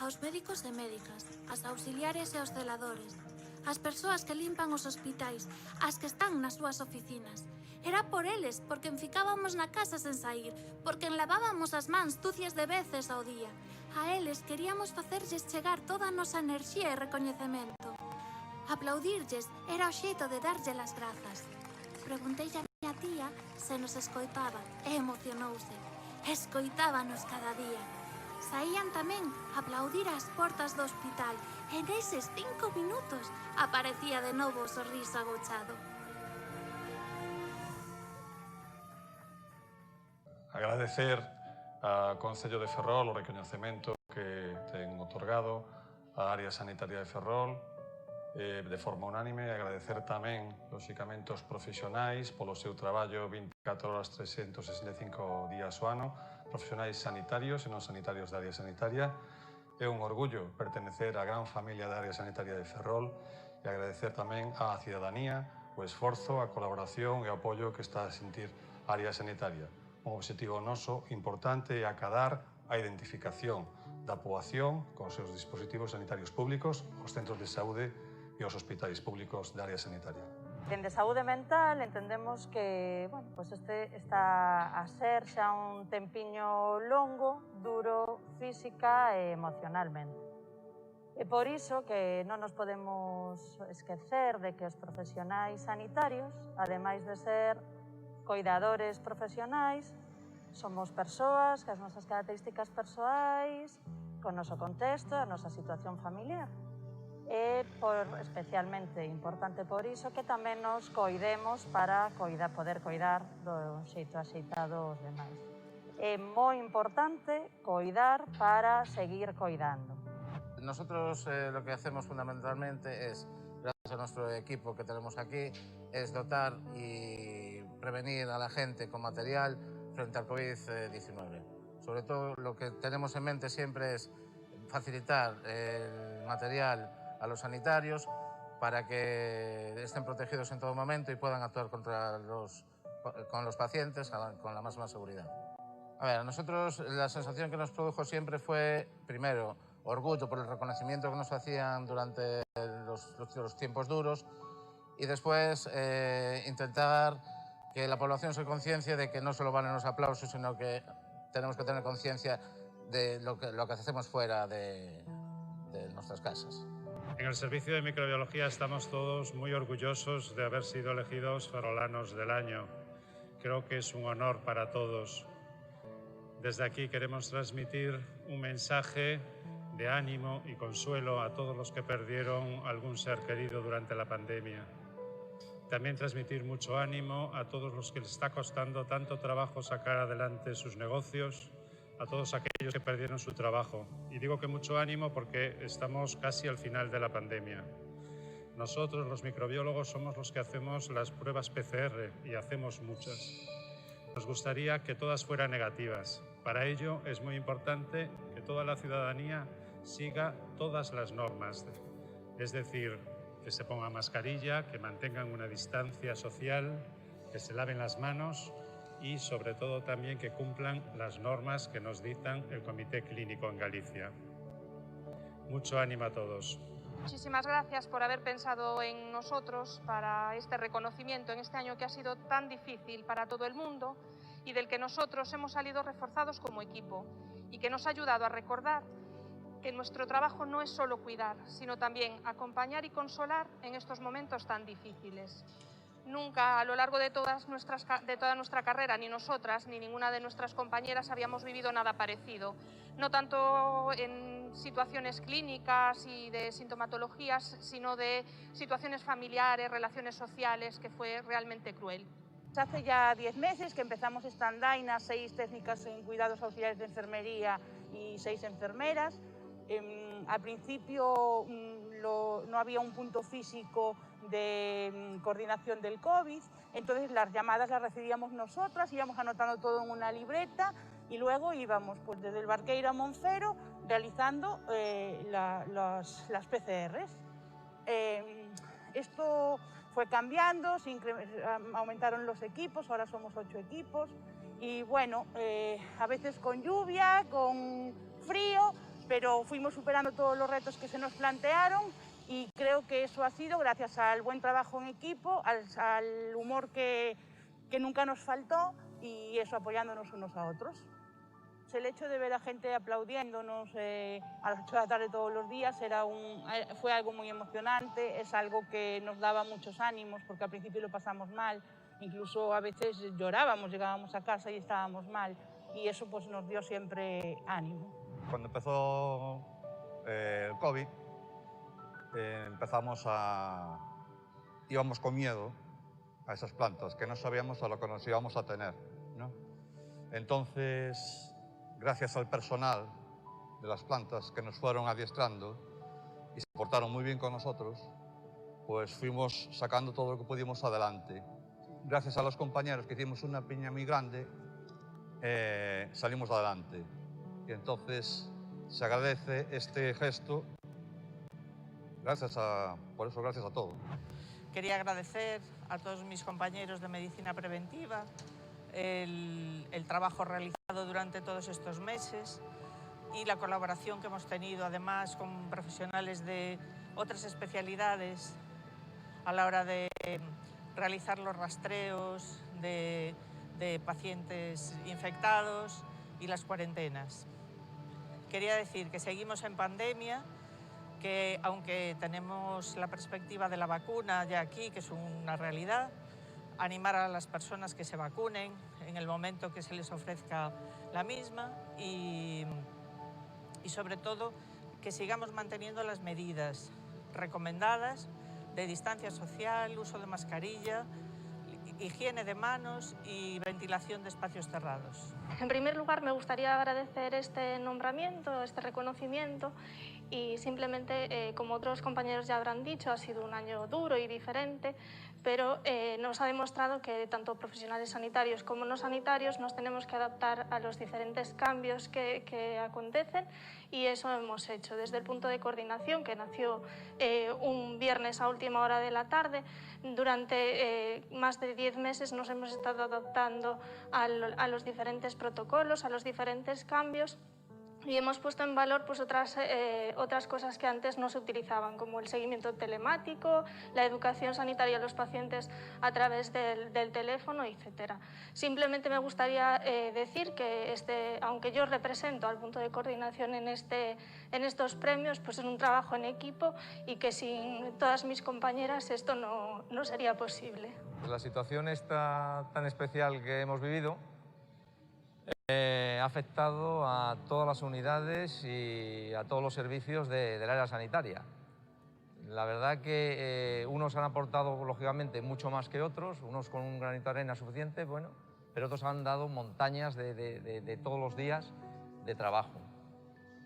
Aos médicos e médicas, as auxiliares e os celadores, as persoas que limpan os hospitais, as que están nas súas oficinas. Era por eles, porque ficábamos na casa sen sair, porque lavábamos as mans tucias de veces ao día. A eles queríamos facerlles chegar toda a nosa enerxía e recoñecemento. Aplaudirlles era o xeito de darlle as grazas. Preguntei a miña tía se nos escoitaba e emocionouse. Escoitábanos cada día. saían tamén a aplaudir ás portas do hospital e neses 5 minutos aparecía de novo o sorriso agochado. Agradecer ao Concello de Ferrol o recoñecemento que ten otorgado á área sanitaria de Ferrol de forma unánime. Agradecer tamén, lóxicamente, aos profesionais polo seu traballo 24 horas 365 días ao ano, profesionais sanitarios e non sanitarios da área sanitaria. É un orgullo pertenecer á gran familia da área sanitaria de Ferrol e agradecer tamén á cidadanía o esforzo, a colaboración e o apoio que está a sentir a área sanitaria. Un obxectivo noso importante é acadar a identificación da poboación con os seus dispositivos sanitarios públicos, os centros de saúde e os hospitais públicos da área sanitaria. Dende saúde mental entendemos que este está a ser xa un tempiño longo, duro física e emocionalmente. E por iso que non nos podemos esquecer de que os profesionais sanitarios, ademais de ser coidadores profesionais, somos persoas que as nosas características persoais, con o noso contexto, a nosa situación familiar. É especialmente importante por iso que tamén nos coidemos para poder coidar do xeito axeitado os demais. É moi importante coidar para seguir coidando. Nosotros lo que hacemos fundamentalmente es, gracias a nuestro equipo que tenemos aquí, es dotar y prevenir a la gente con material frente al COVID-19. Sobre todo lo que tenemos en mente siempre es facilitar el material a los sanitarios para que estén protegidos en todo momento y puedan actuar con los pacientes con la máxima seguridad. A ver, a nosotros la sensación que nos produjo siempre fue, primero, orgullo por el reconocimiento que nos hacían durante los tiempos duros y después intentar que la población se conciencie de que no solo valen los aplausos, sino que tenemos que tener conciencia de lo que hacemos fuera de nuestras casas. En el servicio de microbiología estamos todos muy orgullosos de haber sido elegidos ferrolanos del año. Creo que es un honor para todos. Desde aquí queremos transmitir un mensaje de ánimo y consuelo a todos los que perdieron algún ser querido durante la pandemia. También transmitir mucho ánimo a todos los que les está costando tanto trabajo sacar adelante sus negocios, a todos aquellos que perdieron su trabajo. Y digo que mucho ánimo porque estamos casi al final de la pandemia. Nosotros, los microbiólogos, somos los que hacemos las pruebas PCR y hacemos muchas. Nos gustaría que todas fueran negativas. Para ello es muy importante que toda la ciudadanía siga todas las normas, es decir, que se pongan mascarilla, que mantengan una distancia social, que se laven las manos y sobre todo también que cumplan las normas que nos dictan el Comité Clínico en Galicia. Mucho ánimo a todos. Muchísimas gracias por haber pensado en nosotros para este reconocimiento en este año que ha sido tan difícil para todo el mundo y del que nosotros hemos salido reforzados como equipo y que nos ha ayudado a recordar que nuestro trabajo no es solo cuidar, sino también acompañar y consolar en estos momentos tan difíciles. Nunca a lo largo de toda nuestra carrera, ni nosotras ni ninguna de nuestras compañeras habíamos vivido nada parecido. No tanto en situaciones clínicas y de sintomatologías, sino de situaciones familiares, relaciones sociales, que fue realmente cruel. Hace ya 10 meses que empezamos esta andaina, 6 técnicas en cuidados auxiliares de enfermería y 6 enfermeras. Al principio no había un punto físico de coordinación del COVID, entonces las llamadas las recibíamos nosotras, íbamos anotando todo en una libreta y luego íbamos pues, desde el Barqueiro a Monfero realizando las PCRs. Esto fue cambiando, aumentaron los equipos, ahora somos 8 equipos y bueno, a veces con lluvia, con frío, pero fuimos superando todos los retos que se nos plantearon y creo que eso ha sido gracias al buen trabajo en equipo, al humor que nunca nos faltó y eso apoyándonos unos a otros. El hecho de ver a gente aplaudiéndonos a las 8 de la tarde todos los días fue algo muy emocionante, es algo que nos daba muchos ánimos porque al principio lo pasamos mal, incluso a veces llorábamos, llegábamos a casa y estábamos mal y eso pues nos dio siempre ánimo. Cuando empezó el COVID, íbamos con miedo a esas plantas, que no sabíamos a lo que nos íbamos a tener, ¿no? Entonces, gracias al personal de las plantas que nos fueron adiestrando y se portaron muy bien con nosotros, pues fuimos sacando todo lo que pudimos adelante. Gracias a los compañeros que hicimos una piña muy grande, salimos adelante. Y entonces se agradece este gesto. Por eso, gracias a todos. Quería agradecer a todos mis compañeros de Medicina Preventiva el trabajo realizado durante todos estos meses y la colaboración que hemos tenido además con profesionales de otras especialidades a la hora de realizar los rastreos de pacientes infectados y las cuarentenas. Quería decir que seguimos en pandemia, que aunque tenemos la perspectiva de la vacuna ya aquí, que es una realidad, animar a las personas que se vacunen en el momento que se les ofrezca la misma y sobre todo que sigamos manteniendo las medidas recomendadas de distancia social, uso de mascarilla, higiene de manos y ventilación de espacios cerrados. En primer lugar, me gustaría agradecer este nombramiento, este reconocimiento y simplemente, como otros compañeros ya habrán dicho, ha sido un año duro y diferente, pero nos ha demostrado que tanto profesionales sanitarios como no sanitarios nos tenemos que adaptar a los diferentes cambios que acontecen y eso hemos hecho. Desde el punto de coordinación, que nació un viernes a última hora de la tarde, durante más de 10 meses nos hemos estado adaptando a los diferentes protocolos, a los diferentes cambios y hemos puesto en valor pues, otras cosas que antes no se utilizaban, como el seguimiento telemático, la educación sanitaria a los pacientes a través del teléfono, etc. Simplemente me gustaría decir que aunque yo represento al punto de coordinación en estos premios, pues es un trabajo en equipo y que sin todas mis compañeras esto no sería posible. La situación esta tan especial que hemos vivido ha afectado a todas las unidades y a todos los servicios del área sanitaria. La verdad que unos han aportado, lógicamente, mucho más que otros, unos con un granito de arena suficiente, bueno, pero otros han dado montañas de todos los días de trabajo.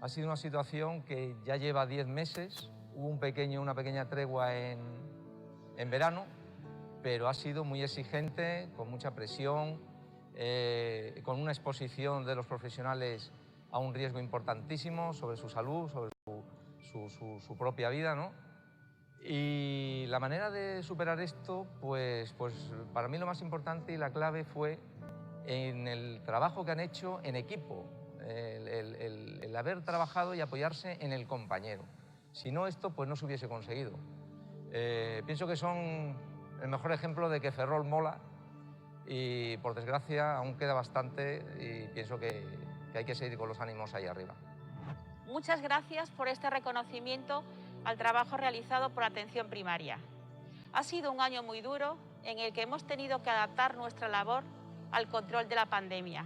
Ha sido una situación que ya lleva 10 meses, hubo una pequeña tregua en verano, pero ha sido muy exigente, con mucha presión, con una exposición de los profesionales a un riesgo importantísimo sobre su salud, sobre su propia vida, ¿no? Y la manera de superar esto, pues para mí lo más importante y la clave fue en el trabajo que han hecho en equipo, el haber trabajado y apoyarse en el compañero. Si no, esto pues no se hubiese conseguido. Pienso que son el mejor ejemplo de que Ferrol mola, y por desgracia aún queda bastante y pienso que hay que seguir con los ánimos ahí arriba. Muchas gracias por este reconocimiento al trabajo realizado por Atención Primaria. Ha sido un año muy duro en el que hemos tenido que adaptar nuestra labor al control de la pandemia,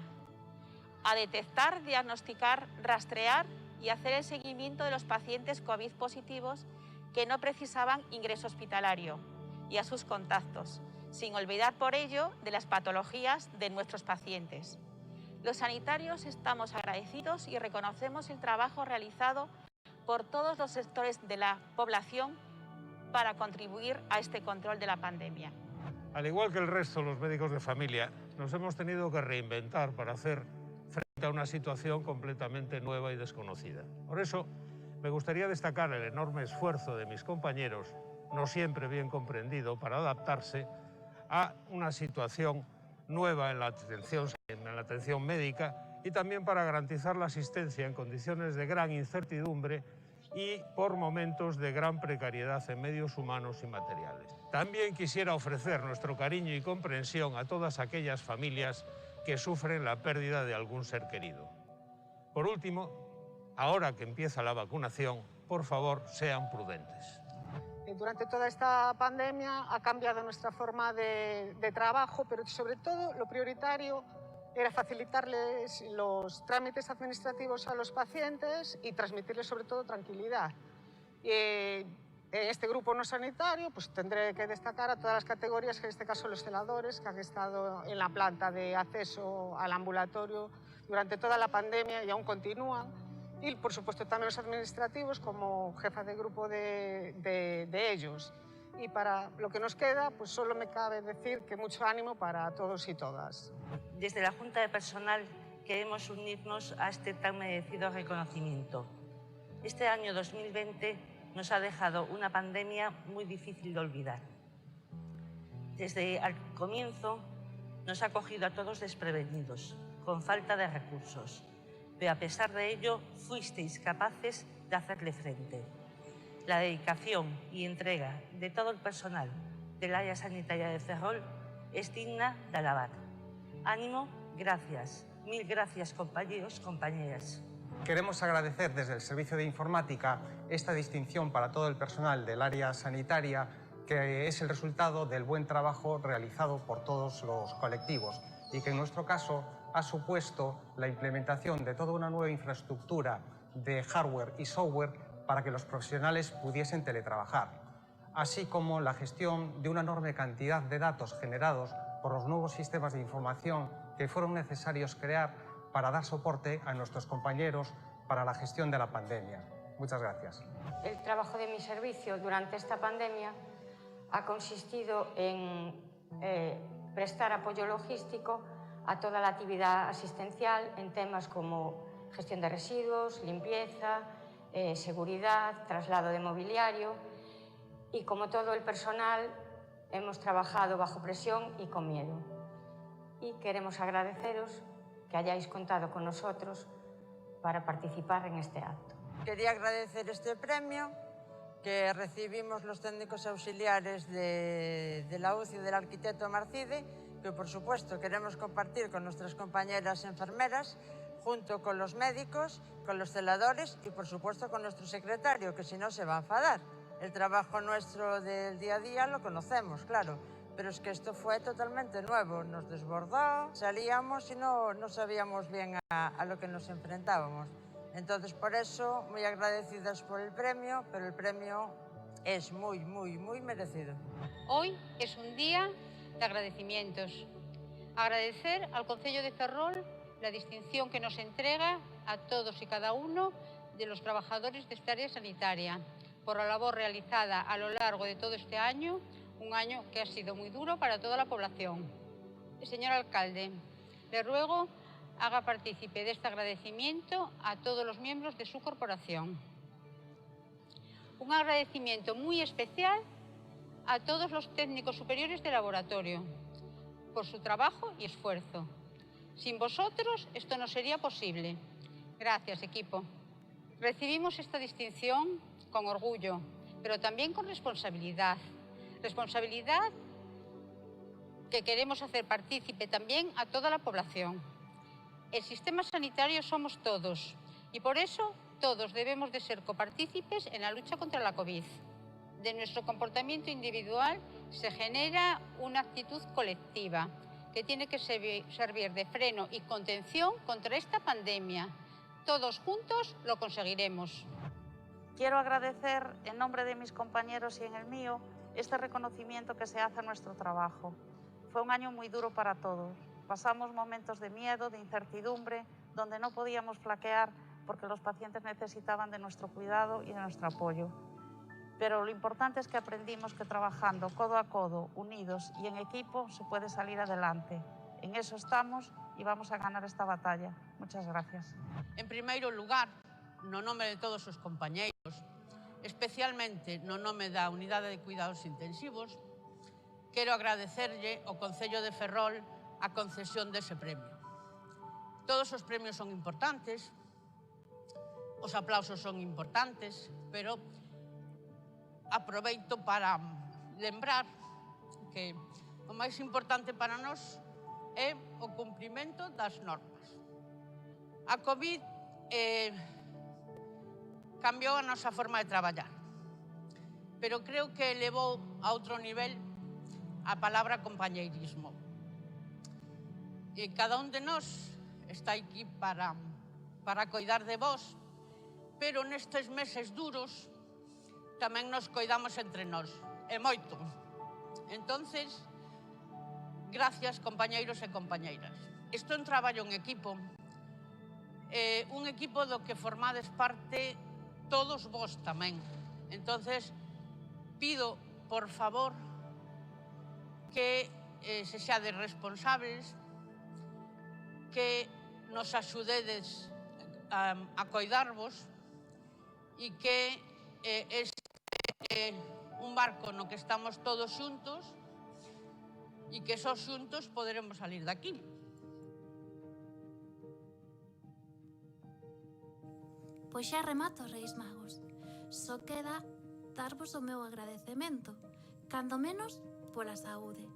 a detectar, diagnosticar, rastrear y hacer el seguimiento de los pacientes COVID positivos que no precisaban ingreso hospitalario y a sus contactos, sin olvidar por ello de las patologías de nuestros pacientes. Los sanitarios estamos agradecidos y reconocemos el trabajo realizado por todos los sectores de la población para contribuir a este control de la pandemia. Al igual que el resto de los médicos de familia, nos hemos tenido que reinventar para hacer frente a una situación completamente nueva y desconocida. Por eso, me gustaría destacar el enorme esfuerzo de mis compañeros, no siempre bien comprendido, para adaptarse a una situación nueva en la atención médica y también para garantizar la asistencia en condiciones de gran incertidumbre y por momentos de gran precariedad en medios humanos y materiales. También quisiera ofrecer nuestro cariño y comprensión a todas aquellas familias que sufren la pérdida de algún ser querido. Por último, ahora que empieza la vacunación, por favor, sean prudentes. Durante toda esta pandemia ha cambiado nuestra forma de trabajo, pero sobre todo lo prioritario era facilitarles los trámites administrativos a los pacientes y transmitirles sobre todo tranquilidad. En este grupo no sanitario pues tendré que destacar a todas las categorías, que en este caso los celadores, que han estado en la planta de acceso al ambulatorio durante toda la pandemia y aún continúan, y por supuesto también los administrativos como jefa de grupo de ellos. Y para lo que nos queda, pues solo me cabe decir que mucho ánimo para todos y todas. Desde la Junta de Personal queremos unirnos a este tan merecido reconocimiento. Este año 2020 nos ha dejado una pandemia muy difícil de olvidar. Desde el comienzo nos ha cogido a todos desprevenidos, con falta de recursos, pero a pesar de ello fuisteis capaces de hacerle frente. La dedicación y entrega de todo el personal del área sanitaria de Ferrol es digna de alabar. Ánimo, gracias. Mil gracias, compañeros, compañeras. Queremos agradecer desde el Servicio de Informática esta distinción para todo el personal del área sanitaria, que es el resultado del buen trabajo realizado por todos los colectivos y que en nuestro caso ha supuesto la implementación de toda una nueva infraestructura de hardware y software para que los profesionales pudiesen teletrabajar, así como la gestión de una enorme cantidad de datos generados por los nuevos sistemas de información que fueron necesarios crear para dar soporte a nuestros compañeros para la gestión de la pandemia. Muchas gracias. El trabajo de mi servicio durante esta pandemia ha consistido en prestar apoyo logístico a toda la actividad asistencial en temas como gestión de residuos, limpieza, seguridad, traslado de mobiliario, y como todo el personal hemos trabajado bajo presión y con miedo. Y queremos agradeceros que hayáis contado con nosotros para participar en este acto. Quería agradecer este premio que recibimos los técnicos auxiliares de la UCI del arquitecto Marcide, que por supuesto queremos compartir con nuestras compañeras enfermeras, junto con los médicos, con los celadores y por supuesto con nuestro secretario, que si no se va a enfadar. El trabajo nuestro del día a día lo conocemos, claro, pero es que esto fue totalmente nuevo, nos desbordó, salíamos y no sabíamos bien a lo que nos enfrentábamos. Entonces, por eso, muy agradecidas por el premio, pero el premio es muy, muy, muy merecido. Hoy es un día de agradecimientos. Agradecer al Concello de Ferrol la distinción que nos entrega a todos y cada uno de los trabajadores de esta área sanitaria por la labor realizada a lo largo de todo este año, un año que ha sido muy duro para toda la población. Señor alcalde, le ruego haga partícipe de este agradecimiento a todos los miembros de su corporación. Un agradecimiento muy especial a todos los técnicos superiores de laboratorio por su trabajo y esfuerzo. Sin vosotros esto no sería posible. Gracias, equipo. Recibimos esta distinción con orgullo, pero también con responsabilidad. Responsabilidad que queremos hacer partícipe también a toda la población. El sistema sanitario somos todos y por eso todos debemos de ser copartícipes en la lucha contra la COVID. De nuestro comportamiento individual se genera una actitud colectiva que tiene que servir de freno y contención contra esta pandemia. Todos juntos lo conseguiremos. Quiero agradecer en nombre de mis compañeros y en el mío este reconocimiento que se hace a nuestro trabajo. Fue un año muy duro para todos. Pasamos momentos de miedo, de incertidumbre, donde no podíamos flaquear porque los pacientes necesitaban de nuestro cuidado y de nuestro apoyo. Pero lo importante es que aprendimos que trabajando codo a codo, unidos y en equipo, se puede salir adelante. En eso estamos y vamos a ganar esta batalla. Muchas gracias. En primeiro lugar, no nome de todos os compañeiros, especialmente no nome da Unidade de Cuidados Intensivos, quero agradecerlle ao Concello de Ferrol a concesión dese premio. Todos os premios son importantes, os aplausos son importantes, pero aproveito para lembrar que o máis importante para nós é o cumprimento das normas. A COVID cambiou a nosa forma de traballar, pero creo que elevou a outro nivel a palabra compañeirismo. E cada un de nós está aquí para coidar de vós, pero nestes meses duros tamén nos coidamos entre nós, e moito. Entonces, gracias, compañeiros e compañeiras. Isto é un traballo en equipo, un equipo do que formades parte todos vós tamén. Entonces, pido, por favor, que se xades responsables, que nos axudedes a coidarvos e que este un barco no que estamos todos xuntos e que só xuntos poderemos salir daqui. Pois xa remato, Reis Magos. Só queda darvos o meu agradecemento, cando menos pola saúde.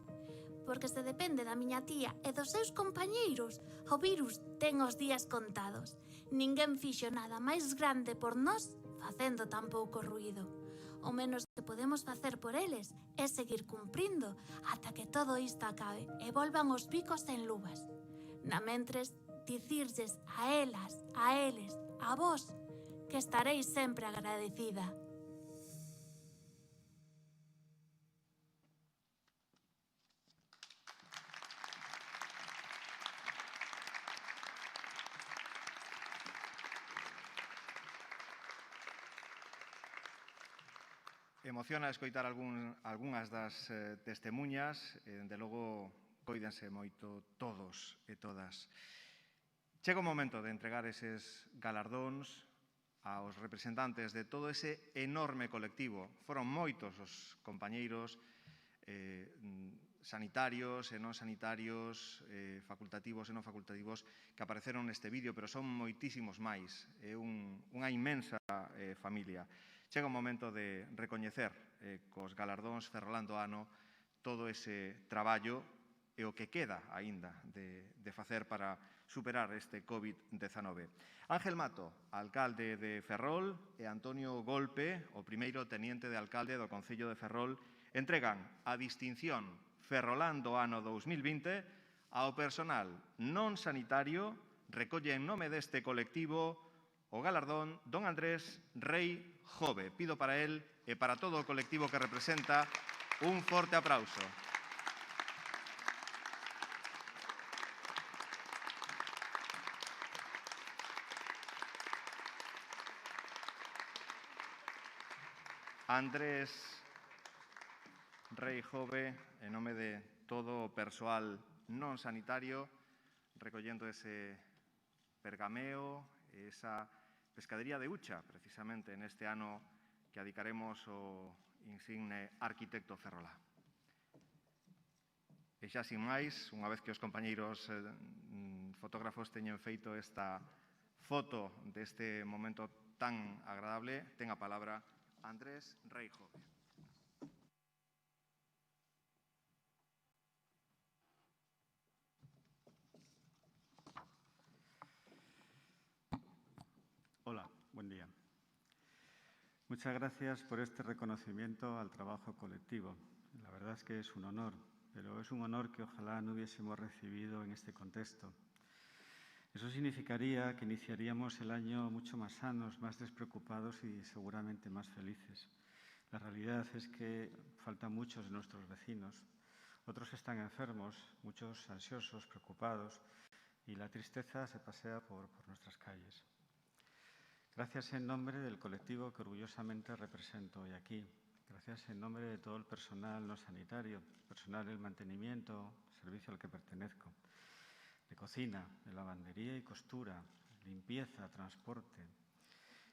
Porque se depende da miña tía e dos seus compañeiros, o virus ten os días contados. Ninguén fixo nada máis grande por nós facendo tan pouco ruído. O menos que podemos facer por eles é seguir cumprindo ata que todo isto acabe e volvan os bicos en luvas. Namentres, dicirlles a elas, a eles, a vós, que estareis sempre agradecida. Emociona escoitar algunhas das testemuñas, de logo coídense moito todos e todas. Chega o momento de entregar eses galardóns aos representantes de todo ese enorme colectivo. Foron moitos os compañeiros sanitarios e non sanitarios, facultativos e non facultativos que apareceron neste vídeo, pero son moitísimos máis. É unha inmensa familia. Chega o momento de recoñecer cos galardóns Ferrolán do ano todo ese traballo e o que queda aínda de facer para superar este COVID-19. Ángel Mato, alcalde de Ferrol, e Antonio Golpe, o primeiro teniente de alcalde do Concello de Ferrol, entregan a distinción Ferrolán do ano 2020 ao personal non sanitario. Recolle en nome deste colectivo o galardón don Andrés Rei Jove. Pido para él e para todo o colectivo que representa un forte aplauso. Andrés Rei Jove, en nome de todo o persoal non sanitario, recollendo ese pergameo, esa pescadería de Ucha, precisamente neste ano que adicaremos o insigne arquitecto ferrolá. E xa sin máis, unha vez que os compañeiros fotógrafos teñen feito esta foto deste momento tan agradable, ten a palabra Andrés Rei Jove. Hola, buen día. Muchas gracias por este reconocimiento al trabajo colectivo. La verdad es que es un honor, pero es un honor que ojalá no hubiésemos recibido en este contexto. Eso significaría que iniciaríamos el año mucho más sanos, más despreocupados y seguramente más felices. La realidad es que faltan muchos de nuestros vecinos. Otros están enfermos, muchos ansiosos, preocupados, y la tristeza se pasea por nuestras calles. Gracias en nombre del colectivo que orgullosamente represento hoy aquí. Gracias en nombre de todo el personal no sanitario, personal del mantenimiento, servicio al que pertenezco, de cocina, de lavandería y costura, limpieza, transporte,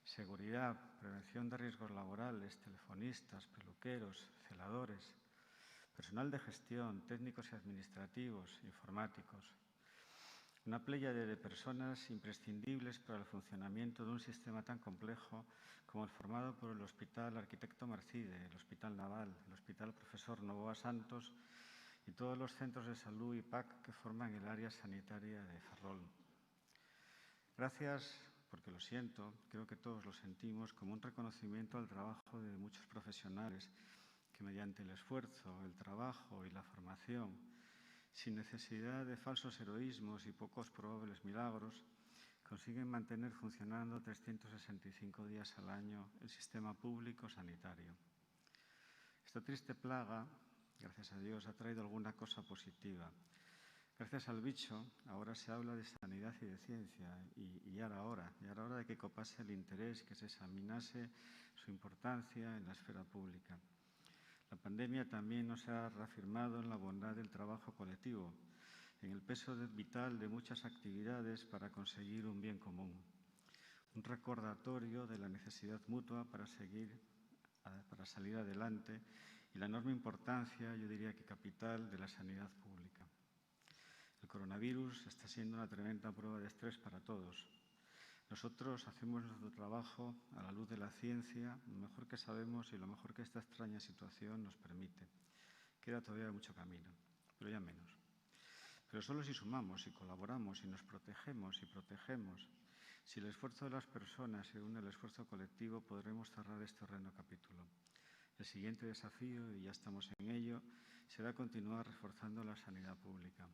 seguridad, prevención de riesgos laborales, telefonistas, peluqueros, celadores, personal de gestión, técnicos y administrativos, informáticos. Una pléyade de personas imprescindibles para el funcionamiento de un sistema tan complejo como el formado por el Hospital Arquitecto Marcide, el Hospital Naval, el Hospital Profesor Novoa Santos y todos los centros de salud y PAC que forman el área sanitaria de Ferrol. Gracias, porque lo siento, creo que todos lo sentimos, como un reconocimiento al trabajo de muchos profesionales que mediante el esfuerzo, el trabajo y la formación sin necesidad de falsos heroísmos y pocos probables milagros, consiguen mantener funcionando 365 días al año el sistema público sanitario. Esta triste plaga, gracias a Dios, ha traído alguna cosa positiva. Gracias al bicho, ahora se habla de sanidad y de ciencia, y ya era hora de que copase el interés, que se examinase su importancia en la esfera pública. La pandemia también nos ha reafirmado en la bondad del trabajo colectivo, en el peso vital de muchas actividades para conseguir un bien común. Un recordatorio de la necesidad mutua para salir adelante y la enorme importancia, yo diría que capital, de la sanidad pública. El coronavirus está siendo una tremenda prueba de estrés para todos. Nosotros hacemos nuestro trabajo a la luz de la ciencia, lo mejor que sabemos y lo mejor que esta extraña situación nos permite. Queda todavía mucho camino, pero ya menos. Pero solo si sumamos, si colaboramos, si nos protegemos, si el esfuerzo de las personas se une al esfuerzo colectivo, podremos cerrar este horrendo capítulo. El siguiente desafío, y ya estamos en ello, será continuar reforzando la sanidad pública.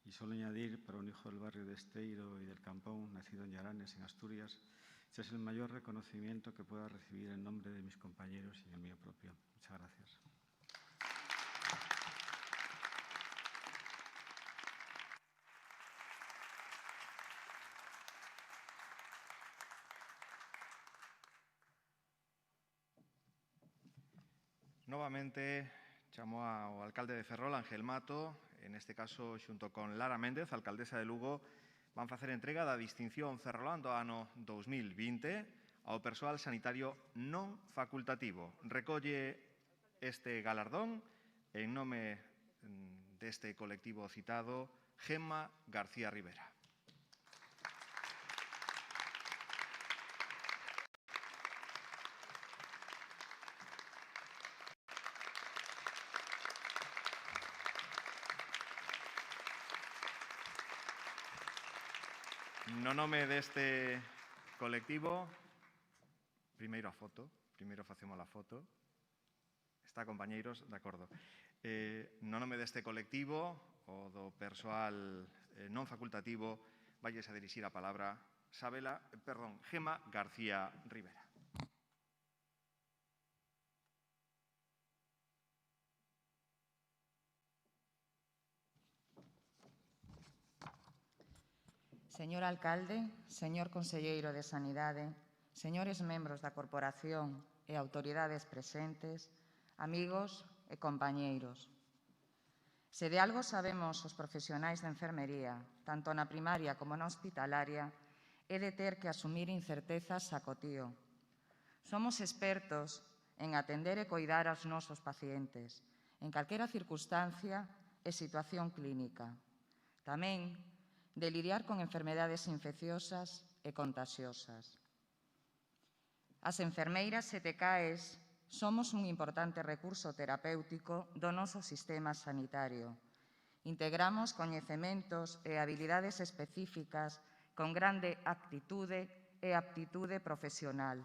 Y solo añadir, para un hijo del barrio de Esteiro y del Campón, nacido en Llaranes, en Asturias, este es el mayor reconocimiento que pueda recibir en nombre de mis compañeros y el mío propio. Muchas gracias. Novamente, chamo ao alcalde de Ferrol, Ángel Mato, en este caso, xunto con Lara Méndez, alcaldesa de Lugo, van facer entrega da distinción ferrolán do ano 2020 ao persoal sanitario non facultativo. Recolle este galardón en nome deste colectivo citado, Gemma García Rivera. No nome deste colectivo, primeiro a foto, primeiro facemos a foto. Está, compañeiros, de acordo. No nome deste colectivo, o do persoal non facultativo, valles a dirixir a palabra Gemma García Rivera. Señor alcalde, señor conselleiro de Sanidade, señores membros da corporación e autoridades presentes, amigos e compañeiros. Se de algo sabemos os profesionais de enfermería, tanto na primaria como na hospitalaria, é de ter que asumir incertezas a cotío. Somos expertos en atender e coidar aos nosos pacientes, en calquera circunstancia e situación clínica. Tamén de lidiar con enfermedades infecciosas e contagiosas. As enfermeiras e TCAEs somos un importante recurso terapéutico do noso sistema sanitario. Integramos coñecementos e habilidades específicas con grande actitude e aptitude profesional,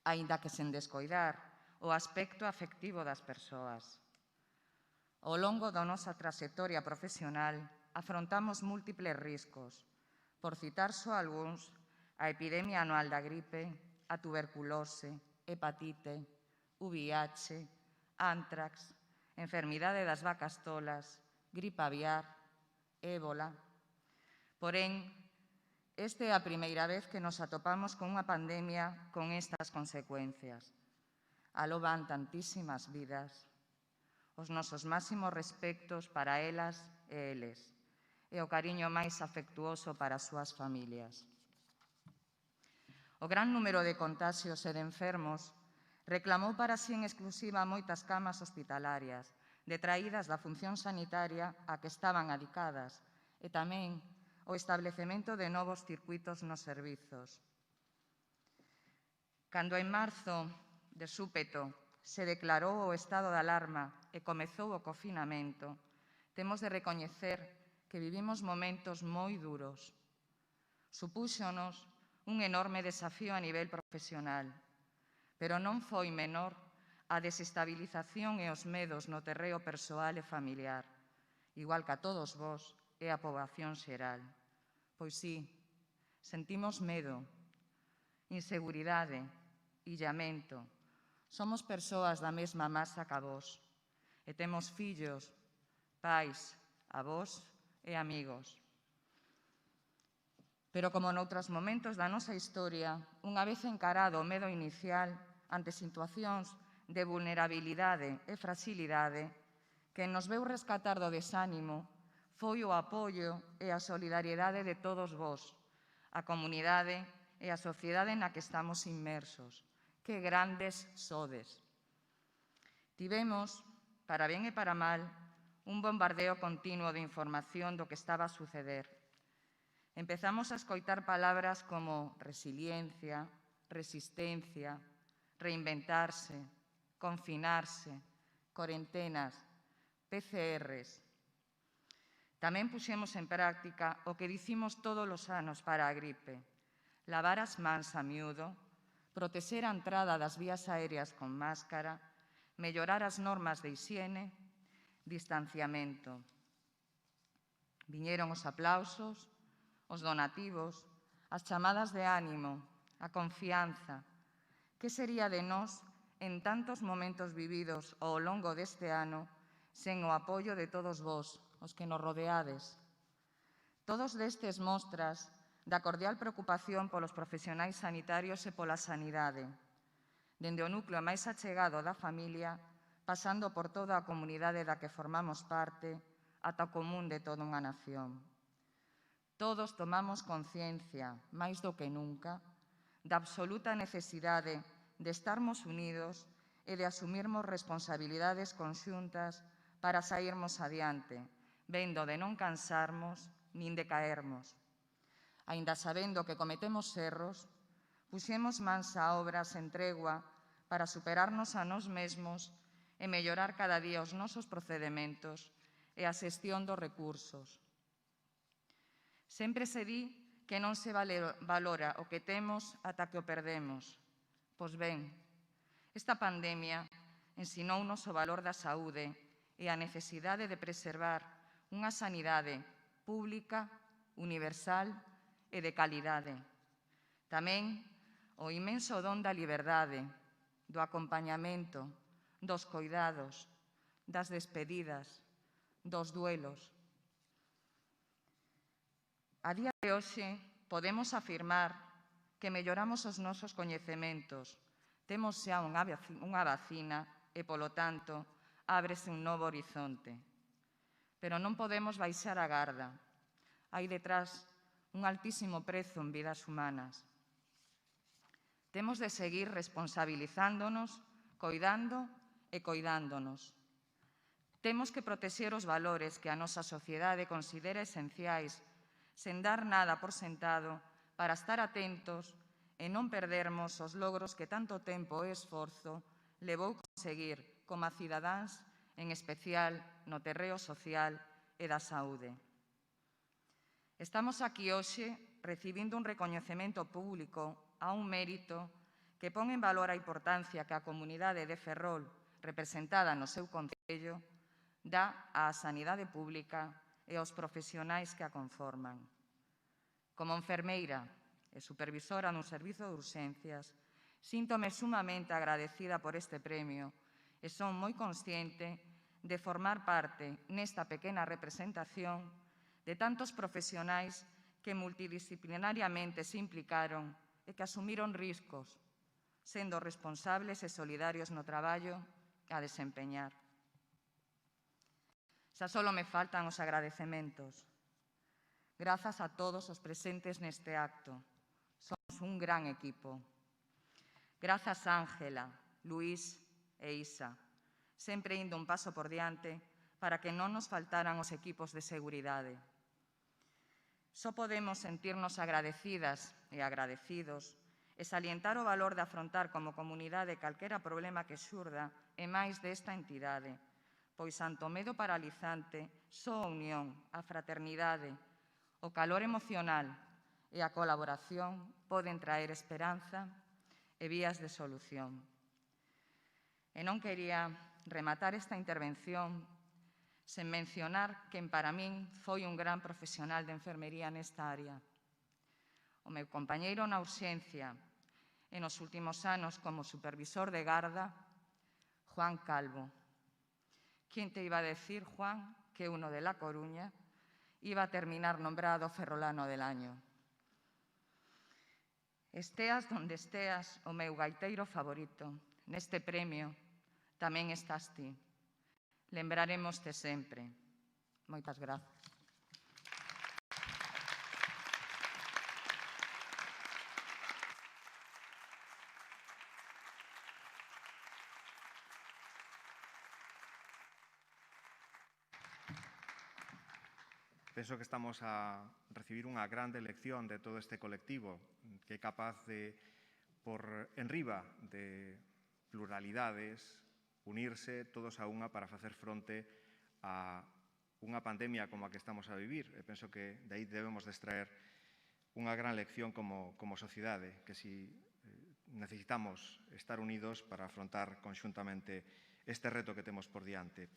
aínda que sen descoidar o aspecto afectivo das persoas. Ao longo da nosa trayectoria profesional, afrontamos múltiples riscos. Por citar só algúns, a epidemia anual da gripe, a tuberculose, hepatite, VIH, ántrax, enfermidade das vacas tolas, gripe aviar, ébola. Porén, esta é a primeira vez que nos atopamos con unha pandemia con estas consecuencias. Aló van tantísimas vidas. Os nosos máximos respectos para elas e eles, e o cariño máis afectuoso para as súas familias. O gran número de contagios e de enfermos reclamou para si en exclusiva moitas camas hospitalarias, detraídas da función sanitaria a que estaban adicadas, e tamén o establecemento de novos circuitos nos servizos. Cando en marzo, de súpeto, se declarou o estado de alarma e comezou o confinamento, temos de recoñecer que vivimos momentos moi duros. Supúxonos un enorme desafío a nivel profesional, pero non foi menor a desestabilización e os medos no terreo persoal e familiar, igual que a todos vós e a poboación xeral. Pois sí, sentimos medo, inseguridade, illamento. Somos persoas da mesma masa que vós e temos fillos, pais, avós e amigos. Pero como noutros momentos da nosa historia, unha vez encarado o medo inicial ante situacións de vulnerabilidade e fragilidade, que nos veu rescatar do desánimo foi o apoio e a solidariedade de todos vós, a comunidade e a sociedade na que estamos inmersos. Que grandes sodes. Tivemos, para ben e para mal, un bombardeo continuo de información do que estaba a suceder. Empezamos a escoitar palabras como resiliencia, resistencia, reinventarse, confinarse, cuarentenas, PCRs. Tamén puxemos en práctica o que dicimos todos os anos para a gripe: lavar as mans a miúdo, protexer a entrada das vías aéreas con máscara, mellorar as normas de hixiene, distanciamento. Viñeron os aplausos, os donativos, as chamadas de ánimo, a confianza. Que sería de nós en tantos momentos vividos ao longo deste ano sen o apoio de todos vós, os que nos rodeades? Todos destes mostras da cordial preocupación polos profesionais sanitarios e pola sanidade, dende o núcleo máis achegado da familia, pasando por toda a comunidade da que formamos parte, ata o común de toda unha nación. Todos tomamos conciencia, máis do que nunca, da absoluta necesidade de estarmos unidos e de asumirmos responsabilidades conxuntas para sairmos adiante, vendo de non cansarmos nin de caermos. Aínda sabendo que cometemos erros, puxemos mans á obra sen tregua para superarnos a nós mesmos e mellorar cada día os nosos procedementos e a xestión dos recursos. Sempre se di que non se valora o que temos ata que o perdemos. Pois ben, esta pandemia ensinounos o valor da saúde e a necesidade de preservar unha sanidade pública, universal e de calidade. Tamén o inmenso don da liberdade, do acompañamento, dos coidados, das despedidas, dos duelos. A día de hoxe podemos afirmar que melloramos os nosos coñecementos, temos xa unha vacina e, polo tanto, ábrese un novo horizonte. Pero non podemos baixar a garda. Hai detrás un altísimo prezo en vidas humanas. Temos de seguir responsabilizándonos, coidando e coidándonos. Temos que protexer os valores que a nosa sociedade considera esenciais, sen dar nada por sentado, para estar atentos e non perdermos os logros que tanto tempo e esforzo levou conseguir como a cidadáns, en especial no terreo social e da saúde. Estamos aquí hoxe recibindo un recoñecemento público a un mérito que pon en valor a importancia que a comunidade de Ferrol, representada no seu concello, dá á sanidade pública e aos profesionais que a conforman. Como enfermeira e supervisora nun servizo de urxencias, síntome sumamente agradecida por este premio e son moi consciente de formar parte nesta pequena representación de tantos profesionais que multidisciplinariamente se implicaron e que asumiron riscos, sendo responsables e solidarios no traballo a desempeñar. Xa só me faltan os agradecementos. Grazas a todos os presentes neste acto. Somos un gran equipo. Grazas Ángela, Luís e Isa, sempre indo un paso por diante para que non nos faltaran os equipos de seguridade. Só podemos sentirnos agradecidas e agradecidos e salientar o valor de afrontar como comunidade calquera problema que xurda e máis desta entidade, pois ante o medo paralizante, só a unión, a fraternidade, o calor emocional e a colaboración poden traer esperanza e vías de solución. E non quería rematar esta intervención sen mencionar que para min foi un gran profesional de enfermería nesta área. O meu compañeiro na urxencia e nos últimos anos como supervisor de garda, Juan Calvo. ¿Quién te iba a decir, Juan, que uno de La Coruña iba a terminar nombrado ferrolano del año? Esteas donde esteas, o meu gaiteiro favorito, neste premio tamén estás ti. Lembrarémoste sempre. Moitas grazas. Penso que estamos a recibir unha grande lección de todo este colectivo que é capaz de, por enriba de pluralidades, unirse todos a unha para facer fronte a unha pandemia como a que estamos a vivir. E penso que de aí debemos de extraer unha gran lección como sociedade, que si necesitamos estar unidos para afrontar conxuntamente este reto que temos por diante.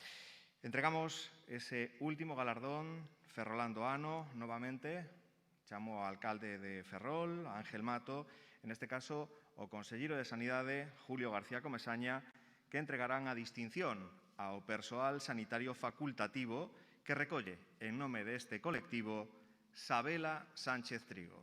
Entregamos ese último galardón, Ferrolán do Ano, novamente. Chamo ao alcalde de Ferrol, Ángel Mato, en este caso o conselleiro de Sanidade, Julio García Comesaña, que entregarán a distinción ao persoal sanitario facultativo que recolle, en nome deste colectivo, Sabela Sánchez Trigo.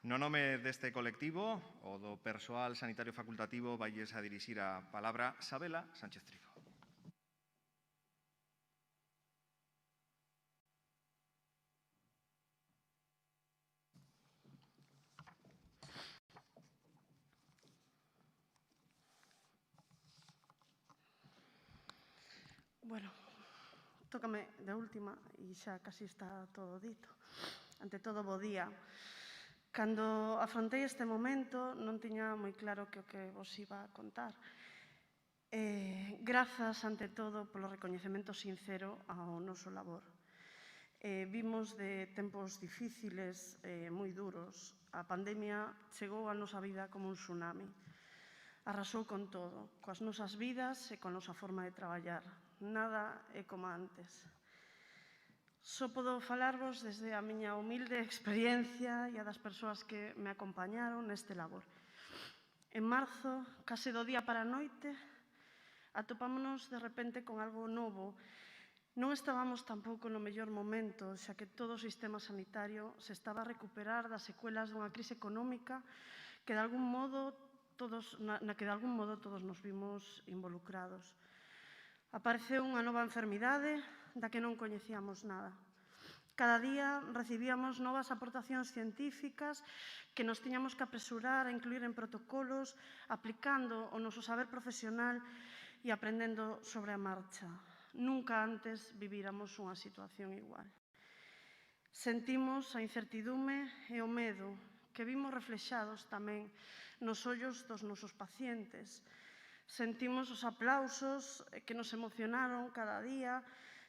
No nome deste colectivo, o do persoal sanitario facultativo, vailles a dirixir a palabra Sabela Sánchez Trigo. Bueno, tócame de última e xa casi está todo dito. Ante todo, bo día. Cando afrontei este momento non tiña moi claro que o que vos iba a contar. Grazas, ante todo, polo recoñecemento sincero ao noso labor. Vimos de tempos difíciles, moi duros. A pandemia chegou á nosa vida como un tsunami. Arrasou con todo, coas nosas vidas e con nosa forma de traballar. Nada é como antes. Só podo falarvos desde a miña humilde experiencia e a das persoas que me acompañaron neste labor. En marzo, case do día para a noite, atopámonos de repente con algo novo. Non estábamos tampouco no mellor momento, xa que todo o sistema sanitario se estaba a recuperar das secuelas dunha crise económica que de algún modo na que de algún modo todos nos vimos involucrados. Apareceu unha nova enfermidade da que non coñecíamos nada. Cada día recibíamos novas aportacións científicas que nos tiñamos que apresurar a incluir en protocolos, aplicando o noso saber profesional e aprendendo sobre a marcha. Nunca antes vivíramos unha situación igual. Sentimos a incertidume e o medo que vimos reflexados tamén nos ollos dos nosos pacientes. Sentimos os aplausos que nos emocionaron cada día,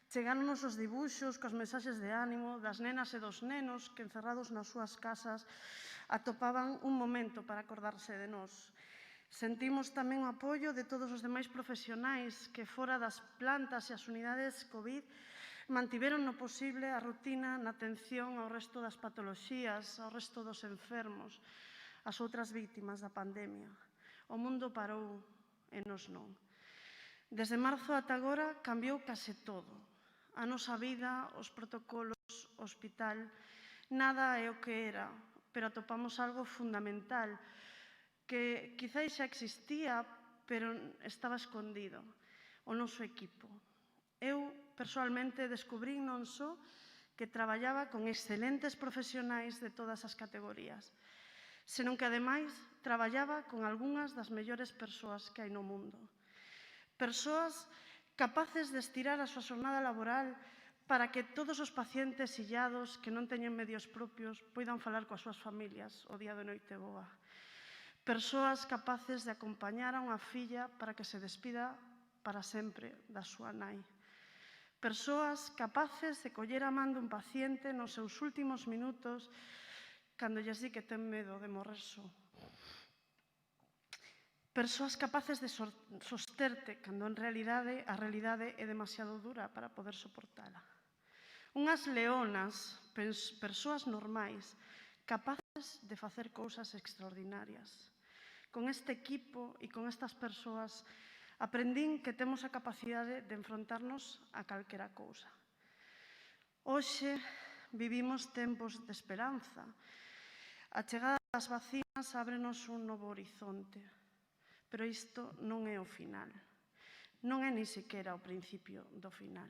chegaron os dibuxos cos mensaxes de ánimo das nenas e dos nenos que, encerrados nas súas casas, atopaban un momento para acordarse de nós. Sentimos tamén o apoio de todos os demais profesionais que, fora das plantas e as unidades COVID, mantiveron no posible a rutina na atención ao resto das patoloxías, ao resto dos enfermos, as outras vítimas da pandemia. O mundo parou e nos non. Desde marzo ata agora cambiou case todo. A nosa vida, os protocolos, o hospital, nada é o que era, pero atopamos algo fundamental que quizáis xa existía, pero estaba escondido, o noso equipo. Eu, persoalmente, descubrín non só que traballaba con excelentes profesionais de todas as categorías, senón que, ademais, traballaba con algunhas das mellores persoas que hai no mundo. Persoas capaces de estirar a súa xornada laboral para que todos os pacientes illados que non teñen medios propios poidan falar coas súas familias o día de noite boa. Persoas capaces de acompañar a unha filla para que se despida para sempre da súa nai. Persoas capaces de coller a man dun paciente nos seus últimos minutos cando lles di que ten medo de morrer só. Persoas capaces de sosterte cando en realidade a realidade é demasiado dura para poder soportala. Unhas leonas, persoas normais, capaces de facer cousas extraordinarias. Con este equipo e con estas persoas aprendín que temos a capacidade de enfrontarnos a calquera cousa. Hoxe vivimos tempos de esperanza. A chegada das vacinas ábrenos un novo horizonte. Pero isto non é o final. Non é ni sequera o principio do final.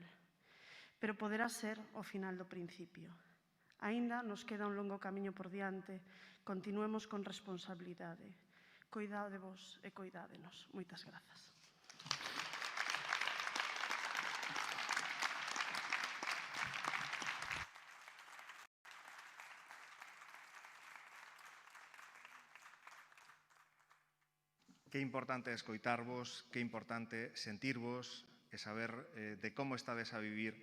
Pero poderá ser o final do principio. Aínda nos queda un longo camiño por diante. Continuemos con responsabilidade. Coidádevos e coidádenos. Moitas grazas. Que importante escoitarvos, que importante sentirvos e saber de como estades a vivir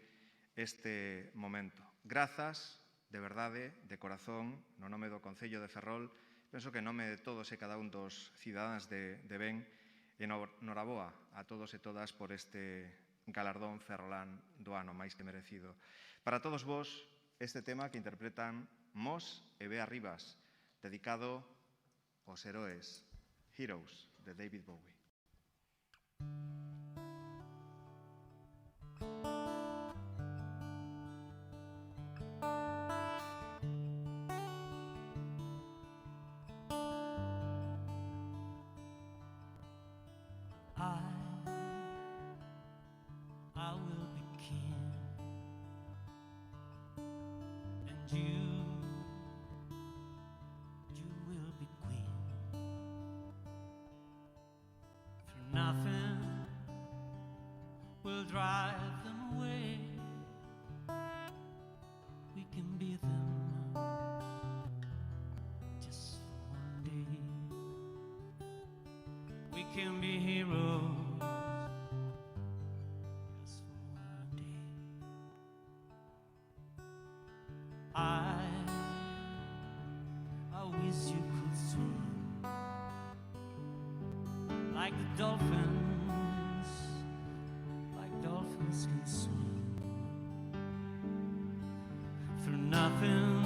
este momento. Grazas, de verdade, de corazón, no nome do Concello de Ferrol, penso que en nome de todos e cada un dos cidadáns de Ben, noraboa a todos e todas por este galardón ferrolán do ano máis que merecido. Para todos vos, este tema que interpretan Mos e Bea Rivas, dedicado aos heróis, Heroes, de David Bowie. I will be king, and you will be queen. For nothing will drive them away. We can be them just for one day. We can be heroes. I wish you could swim like the dolphins, like dolphins can swim. Through nothing,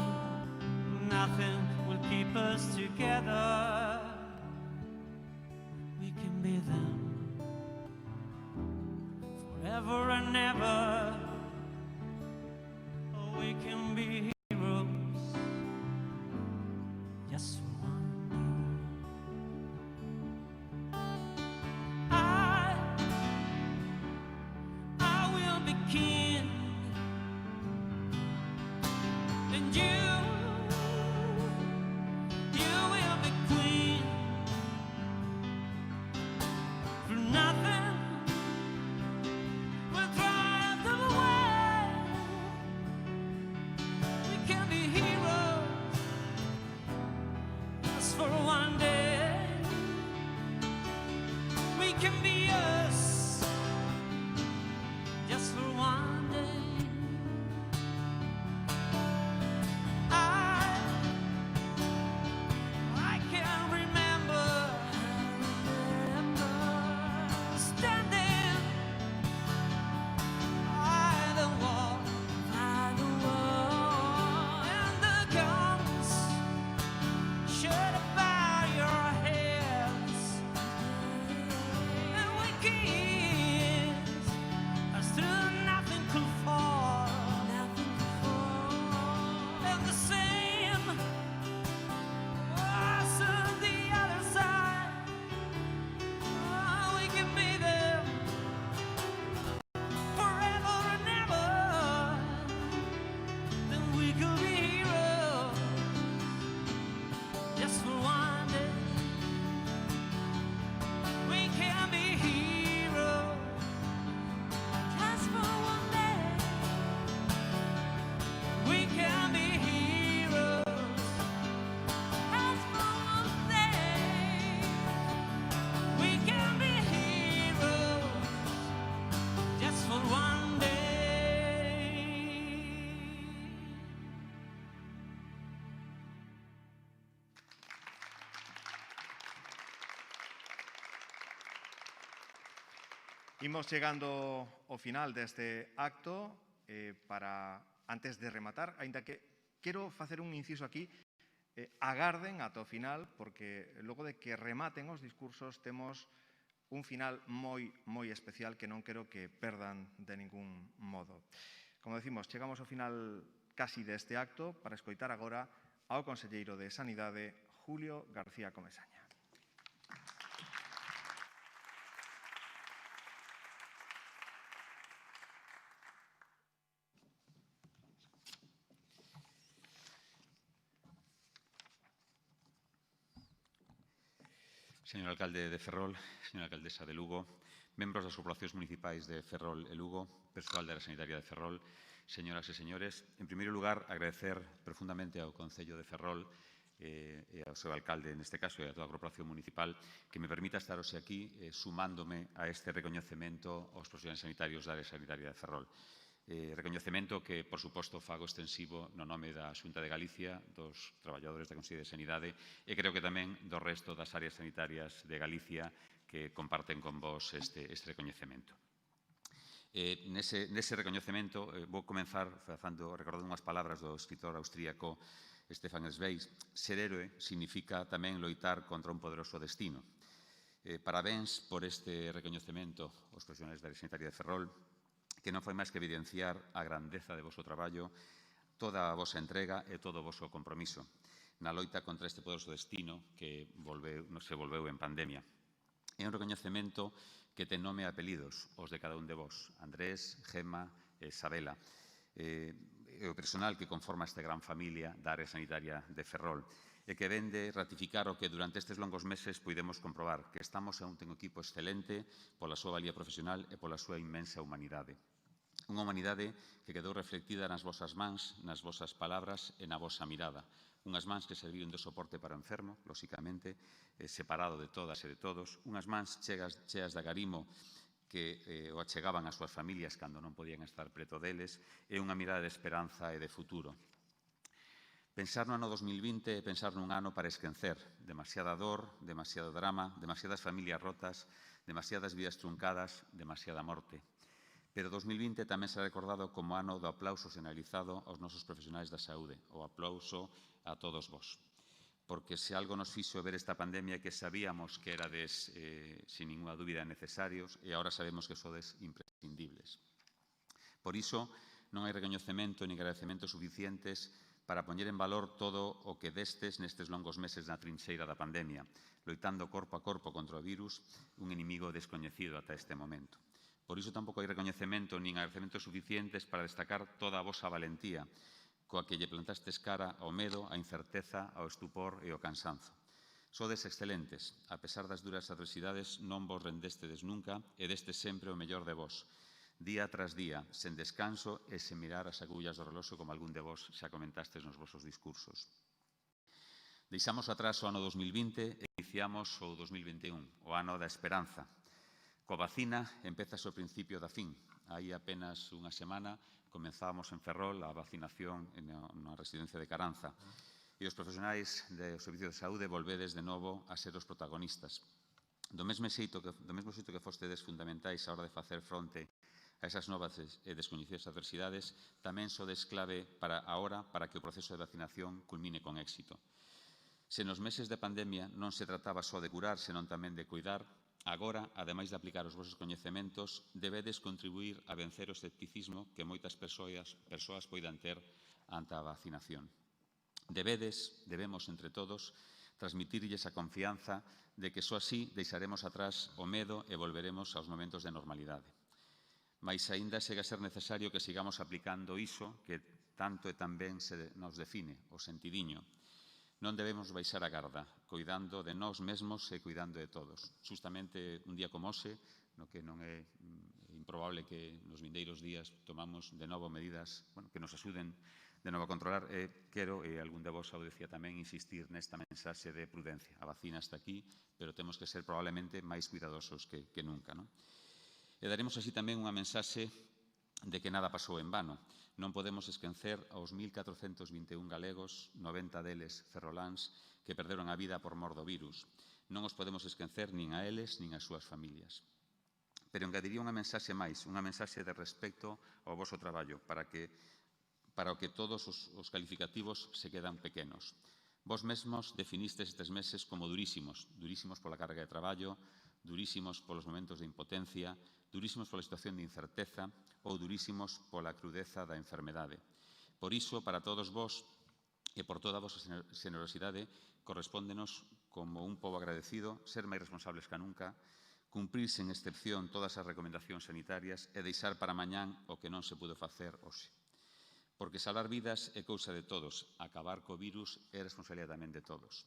nothing will keep us together. We can be them forever and ever. Oh, we can be just for one day. I will be king, and you will be queen. For nothing will drive them away. We can be heroes for one day. We can be us just for one day. I can remember standing by the wall, and the guns should have your heads, and Imos chegando ao final deste acto antes de rematar, aínda que quero facer un inciso aquí, agarden ata o final, porque logo de que rematen os discursos temos un final moi especial que non quero que perdan de ningún modo. Como decimos, chegamos ao final casi deste acto para escoitar agora ao conselleiro de Sanidade, Julio García Comesaña. Señor alcalde de Ferrol, señora alcaldesa de Lugo, membros das corporacións municipais de Ferrol e Lugo, persoal da área sanitaria de Ferrol, señoras e señores, en primeiro lugar, agradecer profundamente ao Concello de Ferrol e ao seu alcalde, neste caso, e a toda a corporación municipal, que me permita estar hoxe aquí sumándome a este recoñecemento aos profesionais sanitarios da área sanitaria de Ferrol. Recoñecemento que, por suposto, fago extensivo no nome da Xunta de Galicia, dos traballadores da Consellería de Sanidade e creo que tamén do resto das áreas sanitarias de Galicia que comparten con vos este recoñecemento. Nese recoñecemento vou comenzar recordando unhas palabras do escritor austríaco Stefan Zweig. Ser héroe significa tamén loitar contra un poderoso destino. Parabéns por este recoñecemento aos profesionais da área sanitaria de Ferrol, que non foi máis que evidenciar a grandeza de voso traballo, toda a vosa entrega e todo o voso compromiso na loita contra este poderoso destino que se volveu en pandemia. É un recoñecemento que ten nome e apelidos, os de cada un de vos, Andrés, Gemma e Sabela, e o personal que conforma esta gran familia da área sanitaria de Ferrol, e que ven de ratificar o que durante estes longos meses puidemos comprobar, que estamos ante un equipo excelente pola súa valía profesional e pola súa inmensa humanidade. Unha humanidade que quedou reflectida nas vosas mans, nas vosas palabras e na vosa mirada. Unhas mans que serviron de soporte para o enfermo, lóxicamente, separado de todas e de todos. Unhas mans cheas de agarimo que o achegaban ás súas familias cando non podían estar preto deles, e unha mirada de esperanza e de futuro. Pensar no ano 2020 é pensar nun ano para esquecer. Demasiada dor, demasiado drama, demasiadas familias rotas, demasiadas vidas truncadas, demasiada morte. Pero 2020 tamén será recordado como ano do aplauso xeneralizado aos nosos profesionais da saúde, o aplauso a todos vos. Porque se algo nos fixo ver esta pandemia que sabíamos que erades, sin ninguna dúbida, necesarios e agora sabemos que sodes imprescindibles. Por iso, non hai recoñecemento ni agradecementos suficientes para poñer en valor todo o que destes nestes longos meses na trincheira da pandemia, loitando corpo a corpo contra o virus, un inimigo descoñecido ata este momento. Por iso tampouco hai recoñecemento nin agradecementos suficientes para destacar toda a vosa valentía, coa que lle plantastes cara ao medo, á incerteza, ao estupor e ao cansanzo. Sodes excelentes, a pesar das duras adversidades non vos rendestedes nunca e destes sempre o mellor de vos, día tras día, sen descanso e sen mirar as agullas do reloxo como algún de vos xa comentastes nos vosos discursos. Deixamos atrás o ano 2020 e iniciamos o 2021, o ano da esperanza. Coa vacina empeza o principio da fin. Hai apenas unha semana comenzábamos en Ferrol a vacinación na residencia de Caranza e os profesionais do Servicio de Saúde volvedes de novo a ser os protagonistas. Do mesmo xeito que fostedes fundamentais a hora de facer fronte a esas novas e descoñecidas adversidades, tamén sodes clave para agora para que o proceso de vacinación culmine con éxito. Se nos meses de pandemia non se trataba só de curar, senón tamén de cuidar, agora, ademais de aplicar os vosos coñecementos, debedes contribuir a vencer o escepticismo que moitas persoas poidan ter ante a vacinación. Debemos, entre todos, transmitirlles a confianza de que só así deixaremos atrás o medo e volveremos aos momentos de normalidade. Mais aínda segue a ser necesario que sigamos aplicando iso que tanto e tan ben nos define, o sentidiño. Non debemos baixar a garda, cuidando de nós mesmos e cuidando de todos. Justamente un día como hoxe, no que non é improbable que nos vindeiros días tomamos de novo medidas que nos axuden de novo a controlar, quero, e algún de vos ao decía tamén, insistir nesta mensaxe de prudencia. A vacina está aquí, pero temos que ser probablemente máis cuidadosos que nunca. E daremos así tamén unha mensaxe de que nada pasou en vano. Non podemos esquecer aos 1.421 galegos, 90 deles ferroláns, que perderon a vida por mor do virus. Non os podemos esquecer nin a eles nin as súas familias. pero engadiría unha mensaxe máis, unha mensaxe de respecto ao voso traballo, para o que todos os calificativos se quedan pequenos. Vos mesmos definistes estes meses como durísimos, durísimos pola carga de traballo, durísimos polos momentos de impotencia, durísimos pola situación de incerteza ou durísimos pola crudeza da enfermedade. Por iso, para todos vos e por toda a vosa generosidade, correspóndenos como un pobo agradecido ser máis responsables que nunca, cumprir sen excepción todas as recomendacións sanitarias e deixar para mañán o que non se pudo facer hoxe. Porque salvar vidas é cousa de todos, acabar co virus é responsabilidade tamén de todos.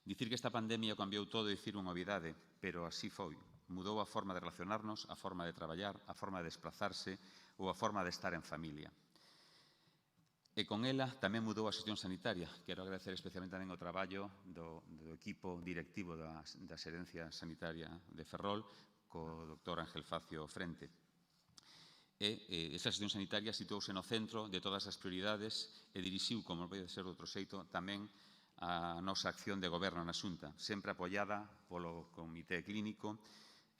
Dicir que esta pandemia cambiou todo é dicir unha obviedade, pero así foi. Mudou a forma de relacionarnos, a forma de traballar, a forma de desplazarse ou a forma de estar en familia. E con ela tamén mudou a xestión sanitaria. Quero agradecer especialmente tamén o traballo do equipo directivo da Xerencia Sanitaria de Ferrol, co Dr. Ángel Facio frente. Esa xestión sanitaria situouse no centro de todas as prioridades e dirixiu, como vai ser de outro xeito, tamén a nosa acción de goberno na Xunta, sempre apoiada polo Comité Clínico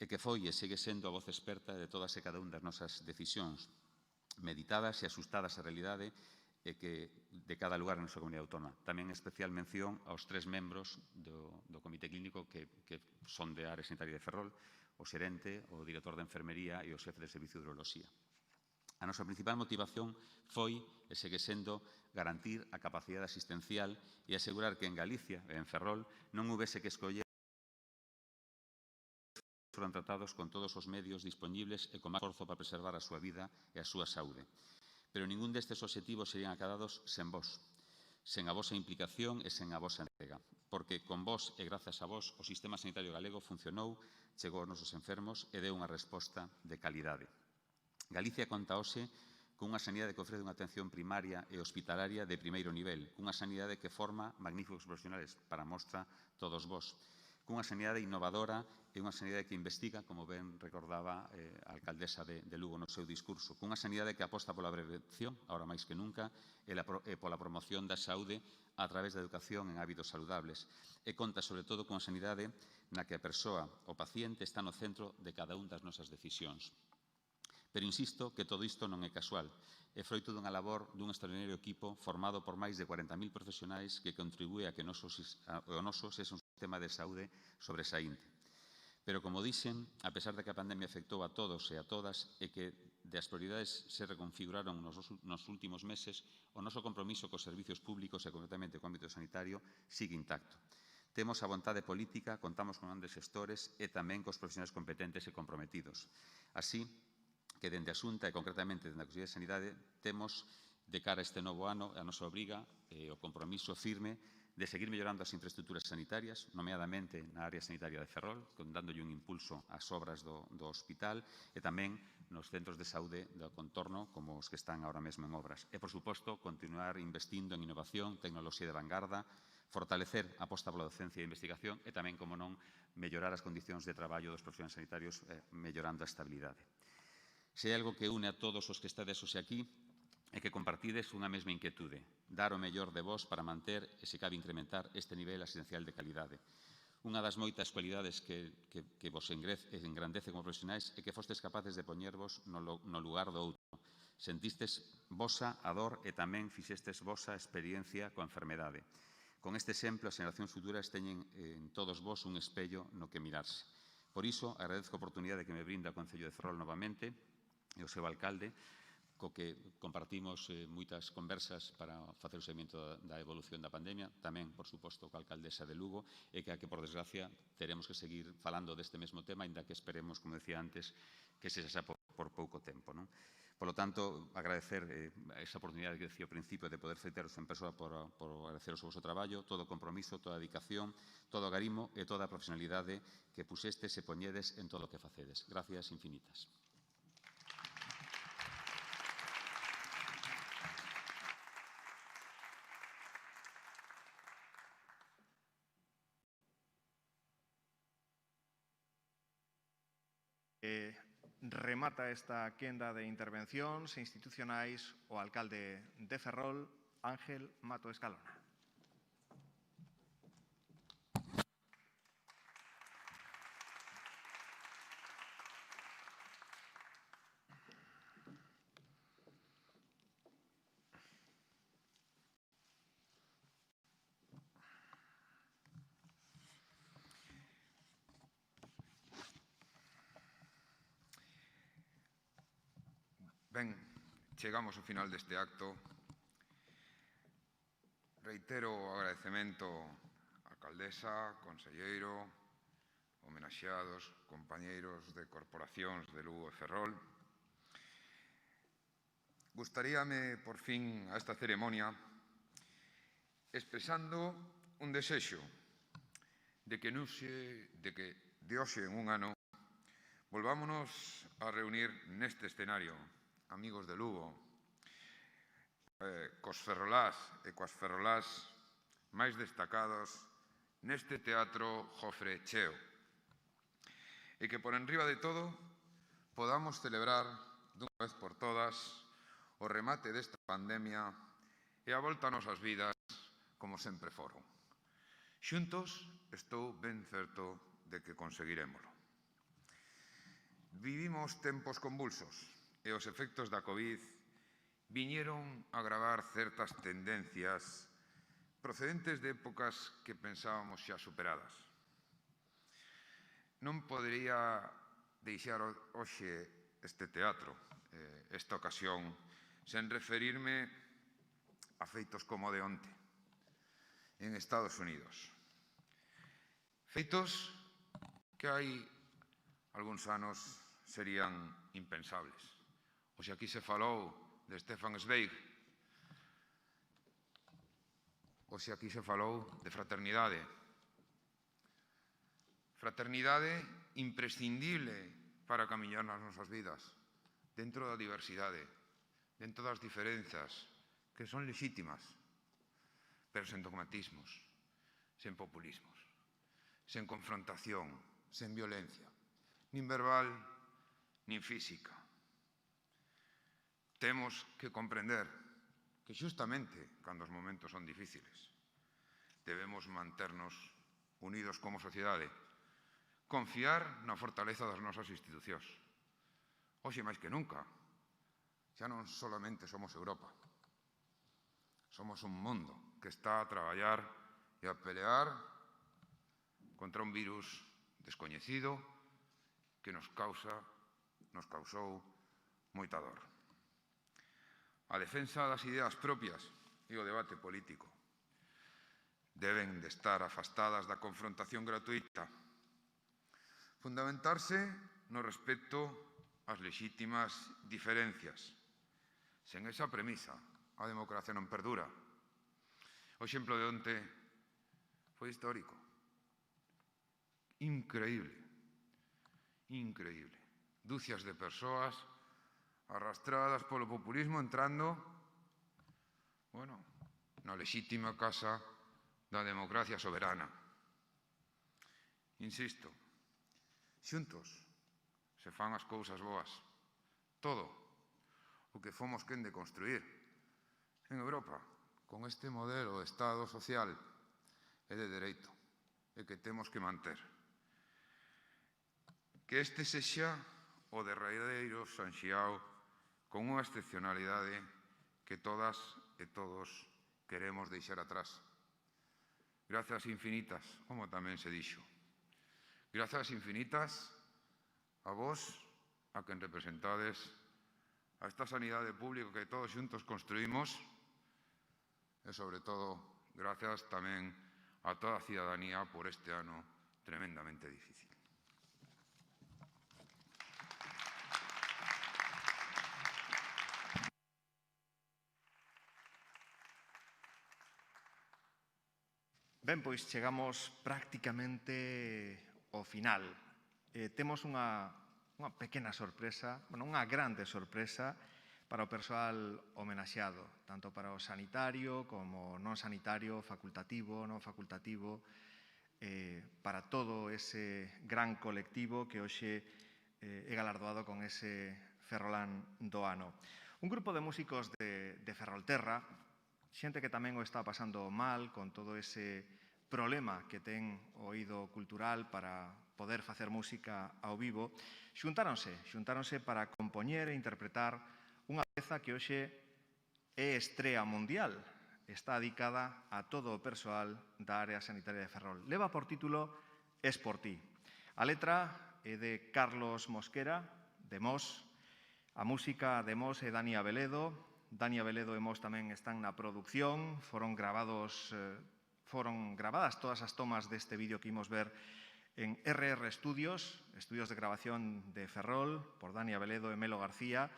e que foi e segue sendo a voz experta de todas e cada unha das nosas decisións, meditadas e asustadas á realidade e que de cada lugar na nosa comunidade autónoma. Tamén especial mención aos 3 membros do Comité Clínico que son de área sanitaria de Ferrol, o xerente, o director de enfermería e o xefe de servicio de uroloxía. A nosa principal motivación foi e segue sendo garantir a capacidade asistencial e asegurar que en Galicia e en Ferrol non houbese que escoller foran tratados con todos os medios dispoñibles e con máis esforzo para preservar a súa vida e a súa saúde. Pero ningún destes obxectivos serían acadados sen vos, sen a vosa implicación e sen a vosa entrega. Porque con vos e grazas a vos o sistema sanitario galego funcionou, chegou aos nosos enfermos e deu unha resposta de calidade. Galicia conta hoxe cunha sanidade que ofrece unha atención primaria e hospitalaria de primeiro nivel, cunha sanidade que forma magníficos profesionales, para mostra todos vos, cunha sanidade innovadora e unha sanidade que investiga, como ben recordaba a alcaldesa de Lugo no seu discurso, cunha sanidade que aposta pola prevención, agora máis que nunca, e pola promoción da saúde a través da educación en hábitos saludables. E conta, sobre todo, cunha sanidade na que a persoa, o paciente, está no centro de cada unha das nosas decisións. Pero insisto que todo isto non é casual. É froito dunha labor dun extraordinario equipo formado por máis de 40.000 profesionais que contribúe a que o noso sexa un sistema de saúde sobresaínte. Pero, como dixen, a pesar de que a pandemia afectou a todos e a todas e que as prioridades se reconfiguraron nos últimos meses, o noso compromiso cos servicios públicos e concretamente co ámbito sanitario sigue intacto. Temos a vontade política, contamos con grandes xestores e tamén cos profesionais competentes e comprometidos. Así que dende a Xunta e concretamente dende a Consellería de Sanidade temos de cara a este novo ano a nosa obriga e o compromiso firme de seguir mellorando as infraestructuras sanitarias, nomeadamente na área sanitaria de Ferrol, dándolle un impulso ás obras do hospital e tamén nos centros de saúde do contorno como os que están ahora mesmo en obras. E, por suposto, continuar investindo en innovación, tecnoloxía de vanguarda, fortalecer a aposta pola docencia e investigación e tamén, como non, mellorar as condicións de traballo dos profesionais sanitarios mellorando a estabilidade. Se hai algo que une a todos os que estades hoxe aquí é que compartides unha mesma inquietude, dar o mellor de vos para manter e, se cabe, incrementar este nivel asistencial de calidade. Unha das moitas cualidades que vos engrandece como profesionais é que fostes capaces de poñervos no lugar do outro. Sentistes vosa a dor e tamén fixestes vosa experiencia coa enfermedade. Con este exemplo, as generacións futuras teñen en todos vos un espello no que mirarse. Por iso, agradezco a oportunidade que me brinda o Concello de Ferrol novamente e o seu alcalde, co que compartimos moitas conversas para facer o seguimento da evolución da pandemia, tamén, por suposto, coa alcaldesa de Lugo, e que, por desgracia, teremos que seguir falando deste mesmo tema, ainda que esperemos, como decía antes, que se xa por pouco tempo. Por lo tanto, agradecer esa oportunidade que decía ao principio de poder feitaros en persoa por agradeceros o vosso traballo, todo o compromiso, toda a dedicación, todo o agarimo e toda a profesionalidade que puxestes e poñedes en todo o que facedes. Gracias infinitas. Remata esta quenda de intervencións institucionais o alcalde de Ferrol, Ángel Mato Escalona. chegamos ao final deste acto. Reitero o agradecemento á alcaldesa, conselleiro, homenaxeados, compañeiros de corporacións de Lugo e Ferrol. Gustaríame, por fin, a esta ceremonia, expresando un desexo de que de hoxe en un ano volvámonos a reunir neste escenario, amigos de Lugo, cos ferrolás e coas ferrolás máis destacados neste teatro Jofre cheo, e que por enriba de todo podamos celebrar dunha vez por todas o remate desta pandemia e a volta a nosas vidas como sempre foron. Xuntos estou ben certo de que conseguirémolo. Vivimos tempos convulsos e os efectos da Covid viñeron a agravar certas tendencias procedentes de épocas que pensábamos xa superadas. Non podería deixar hoxe este teatro, esta ocasión, sen referirme a feitos como o de onte, en Estados Unidos. Feitos que hai algúns anos serían impensables. Hoxe aquí se falou de Stefan Zweig. Hoxe aquí se falou de fraternidade. Fraternidade imprescindible para camiñar nas nosas vidas, dentro da diversidade, dentro das diferenzas, que son lexítimas, pero sen dogmatismos, sen populismos, sen confrontación, sen violencia, nin verbal, nin física. Temos que comprender que xustamente cando os momentos son difíciles debemos manternos unidos como sociedade, confiar na fortaleza das nosas institucións. Hoxe máis que nunca, xa non solamente somos Europa, somos un mundo que está a traballar e a pelear contra un virus descoñecido que nos causou moita dor. A defensa das ideas propias e o debate político deben de estar afastadas da confrontación gratuita, fundamentarse no respecto ás lexítimas diferencias. Sen esa premisa, a democracia non perdura. O exemplo de onte foi histórico. Increíble. Increíble. Dúcias de persoas arrastradas polo populismo entrando, na lexítima casa da democracia soberana. Insisto, xuntos se fan as cousas boas. Todo o que fomos quen de construir en Europa con este modelo de Estado social e de dereito e que temos que manter. Que este sexa o derradeiro San Xiao con unha excepcionalidade que todas e todos queremos deixar atrás. Grazas infinitas, como tamén se dixo. Grazas infinitas a vos, a quen representades, a esta sanidade pública que todos xuntos construímos e, sobre todo, grazas tamén a toda a cidadanía por este ano tremendamente difícil. Ben, pois chegamos prácticamente ao final. Temos unha pequena sorpresa, unha grande sorpresa para o persoal homenaxeado, tanto para o sanitario como non sanitario, facultativo, non facultativo, para todo ese gran colectivo que hoxe é galardoado con ese Ferrolán do ano. Un grupo de músicos de Ferrolterra, xente que tamén o está pasando mal con todo ese problema que ten o oído cultural para poder facer música ao vivo, xuntáronse para compoñer e interpretar unha peza que hoxe é estrea mundial. Está dedicada a todo o persoal da área sanitaria de Ferrol. Leva por título Es por ti. A letra é de Carlos Mosquera, de Mos. A música de Mos e Dani Abeledo. Dani Abeledo e Mos tamén están na produción. Foron gravadas todas as tomas deste vídeo que imos ver en RR Studios, estudios de grabación de Ferrol, por Dani Abeledo e Melo García.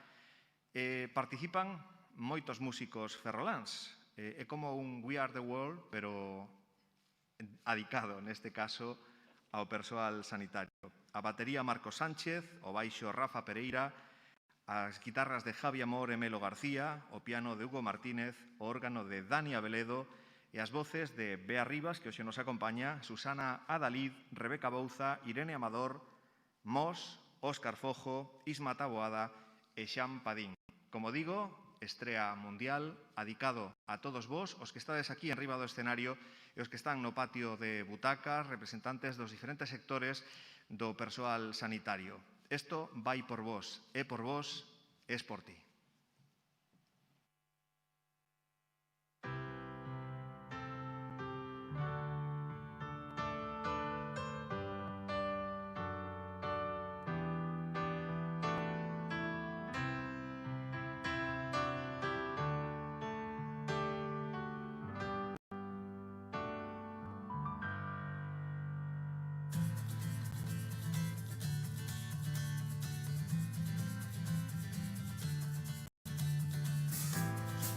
Participan moitos músicos ferroláns. É como un We Are the World, pero adicado, neste caso, ao persoal sanitario. A batería Marcos Sánchez, o baixo Rafa Pereira, as guitarras de Javi Amor e Melo García, o piano de Hugo Martínez, o órgano de Dani Abeledo e as voces de Bea Rivas, que hoxe nos acompaña, Susana Adalid, Rebeca Bouza, Irene Amador, Mos, Óscar Fojo, Isma Taboada e Xan Padín. Como digo, estrea mundial, adicado a todos vos, os que estades aquí en riba do escenario e os que están no patio de butacas, representantes dos diferentes sectores do persoal sanitario. Isto vai por vos, é por vos, es por ti.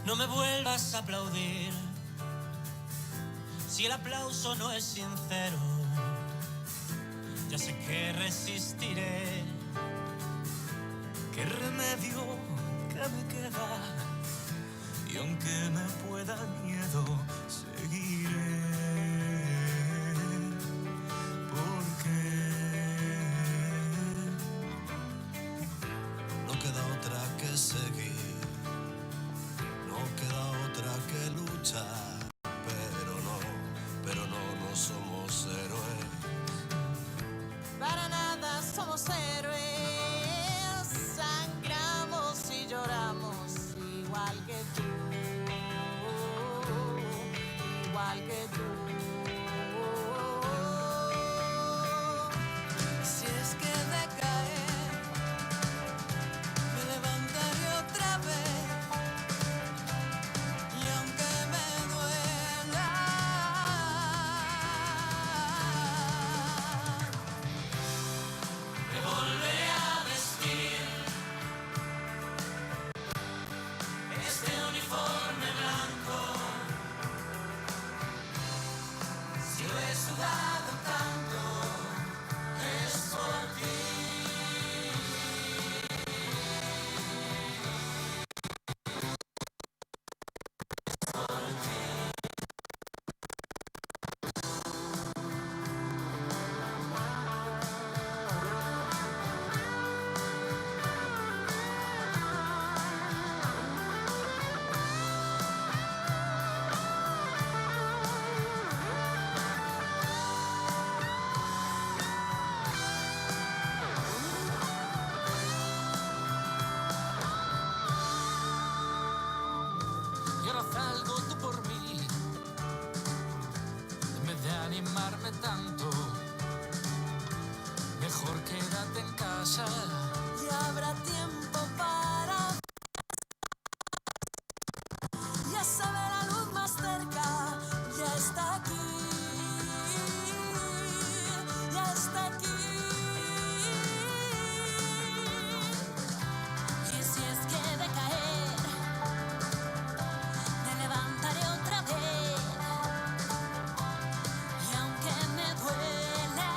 No me vuelvas a aplaudir si el aplauso no es sincero. Ya sé que resistiré. ¿Qué remedio que me queda? Y aunque me pueda miedo, seguiré. Porque no queda otra que seguir. No queda otra que luchar, pero no somos héroes. Para nada somos héroes, sangramos y lloramos igual que tú, igual que tú. Si es que de caer me levantaré otra vez. Y ahora haz algo tú por mí, en vez de animarme tanto, mejor quédate en casa. Y habrá tiempo para ya se ve la luz más cerca, ya está aquí, ya está aquí. Y si es que de caer me levantaré otra vez, y aunque me duela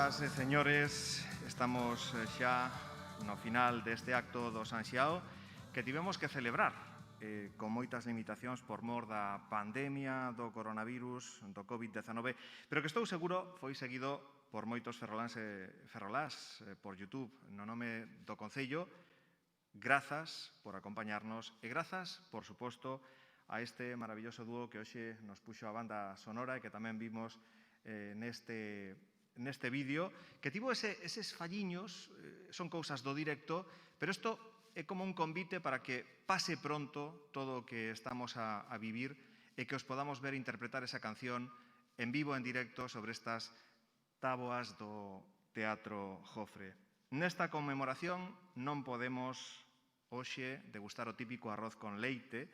Señoras e señores, estamos xa no final deste acto do San Xiao que tivemos que celebrar con moitas limitacións por mor da pandemia, do coronavirus, do COVID-19, pero que estou seguro foi seguido por moitos ferroláns e ferrolás por YouTube. No nome do Concello, grazas por acompañarnos e grazas, por suposto, a este maravilloso dúo que hoxe nos puxo a banda sonora e que tamén vimos neste vídeo, que tivo eses falliños, son cousas do directo, pero isto é como un convite para que pase pronto todo o que estamos a vivir e que os podamos ver interpretar esa canción en vivo, en directo, sobre estas táboas do Teatro Jofre. Nesta conmemoración non podemos hoxe degustar o típico arroz con leite,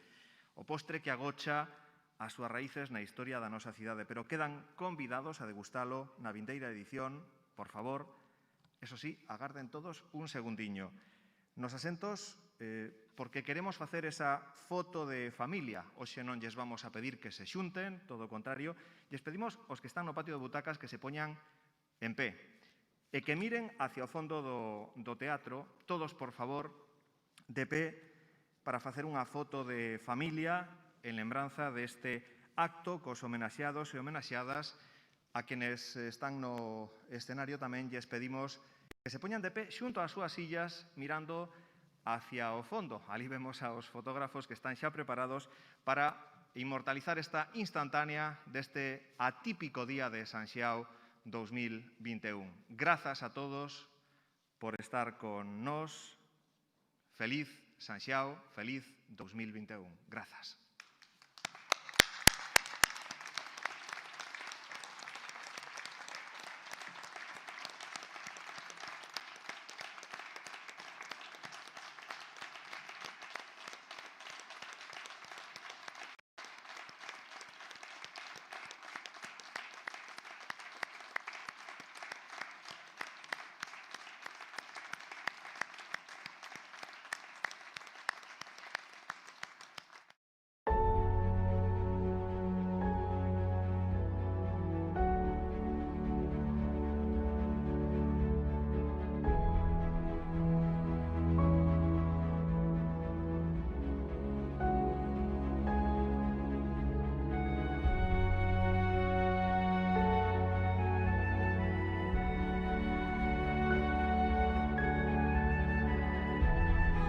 o postre que agocha as súas raíces na historia da nosa cidade, pero quedan convidados a degustalo na vindeira edición. Por favor, eso sí, agarden todos un segundiño. Nos asentos, porque queremos facer esa foto de familia. Hoxe non lles vamos a pedir que se xunten, todo o contrario, lles pedimos aos que están no patio de butacas que se poñan en pé e que miren hacia o fondo do teatro, todos, por favor, de pé, para facer unha foto de familia en lembranza deste acto cos homenaxeados e homenaxeadas. A quenes están no escenario tamén lles pedimos que se poñan de pé xunto ás súas sillas mirando hacia o fondo. Ali vemos aos fotógrafos que están xa preparados para inmortalizar esta instantánea deste atípico día de San Xiao 2021. Grazas a todos por estar con nós. Feliz San Xiao, feliz 2021. Grazas.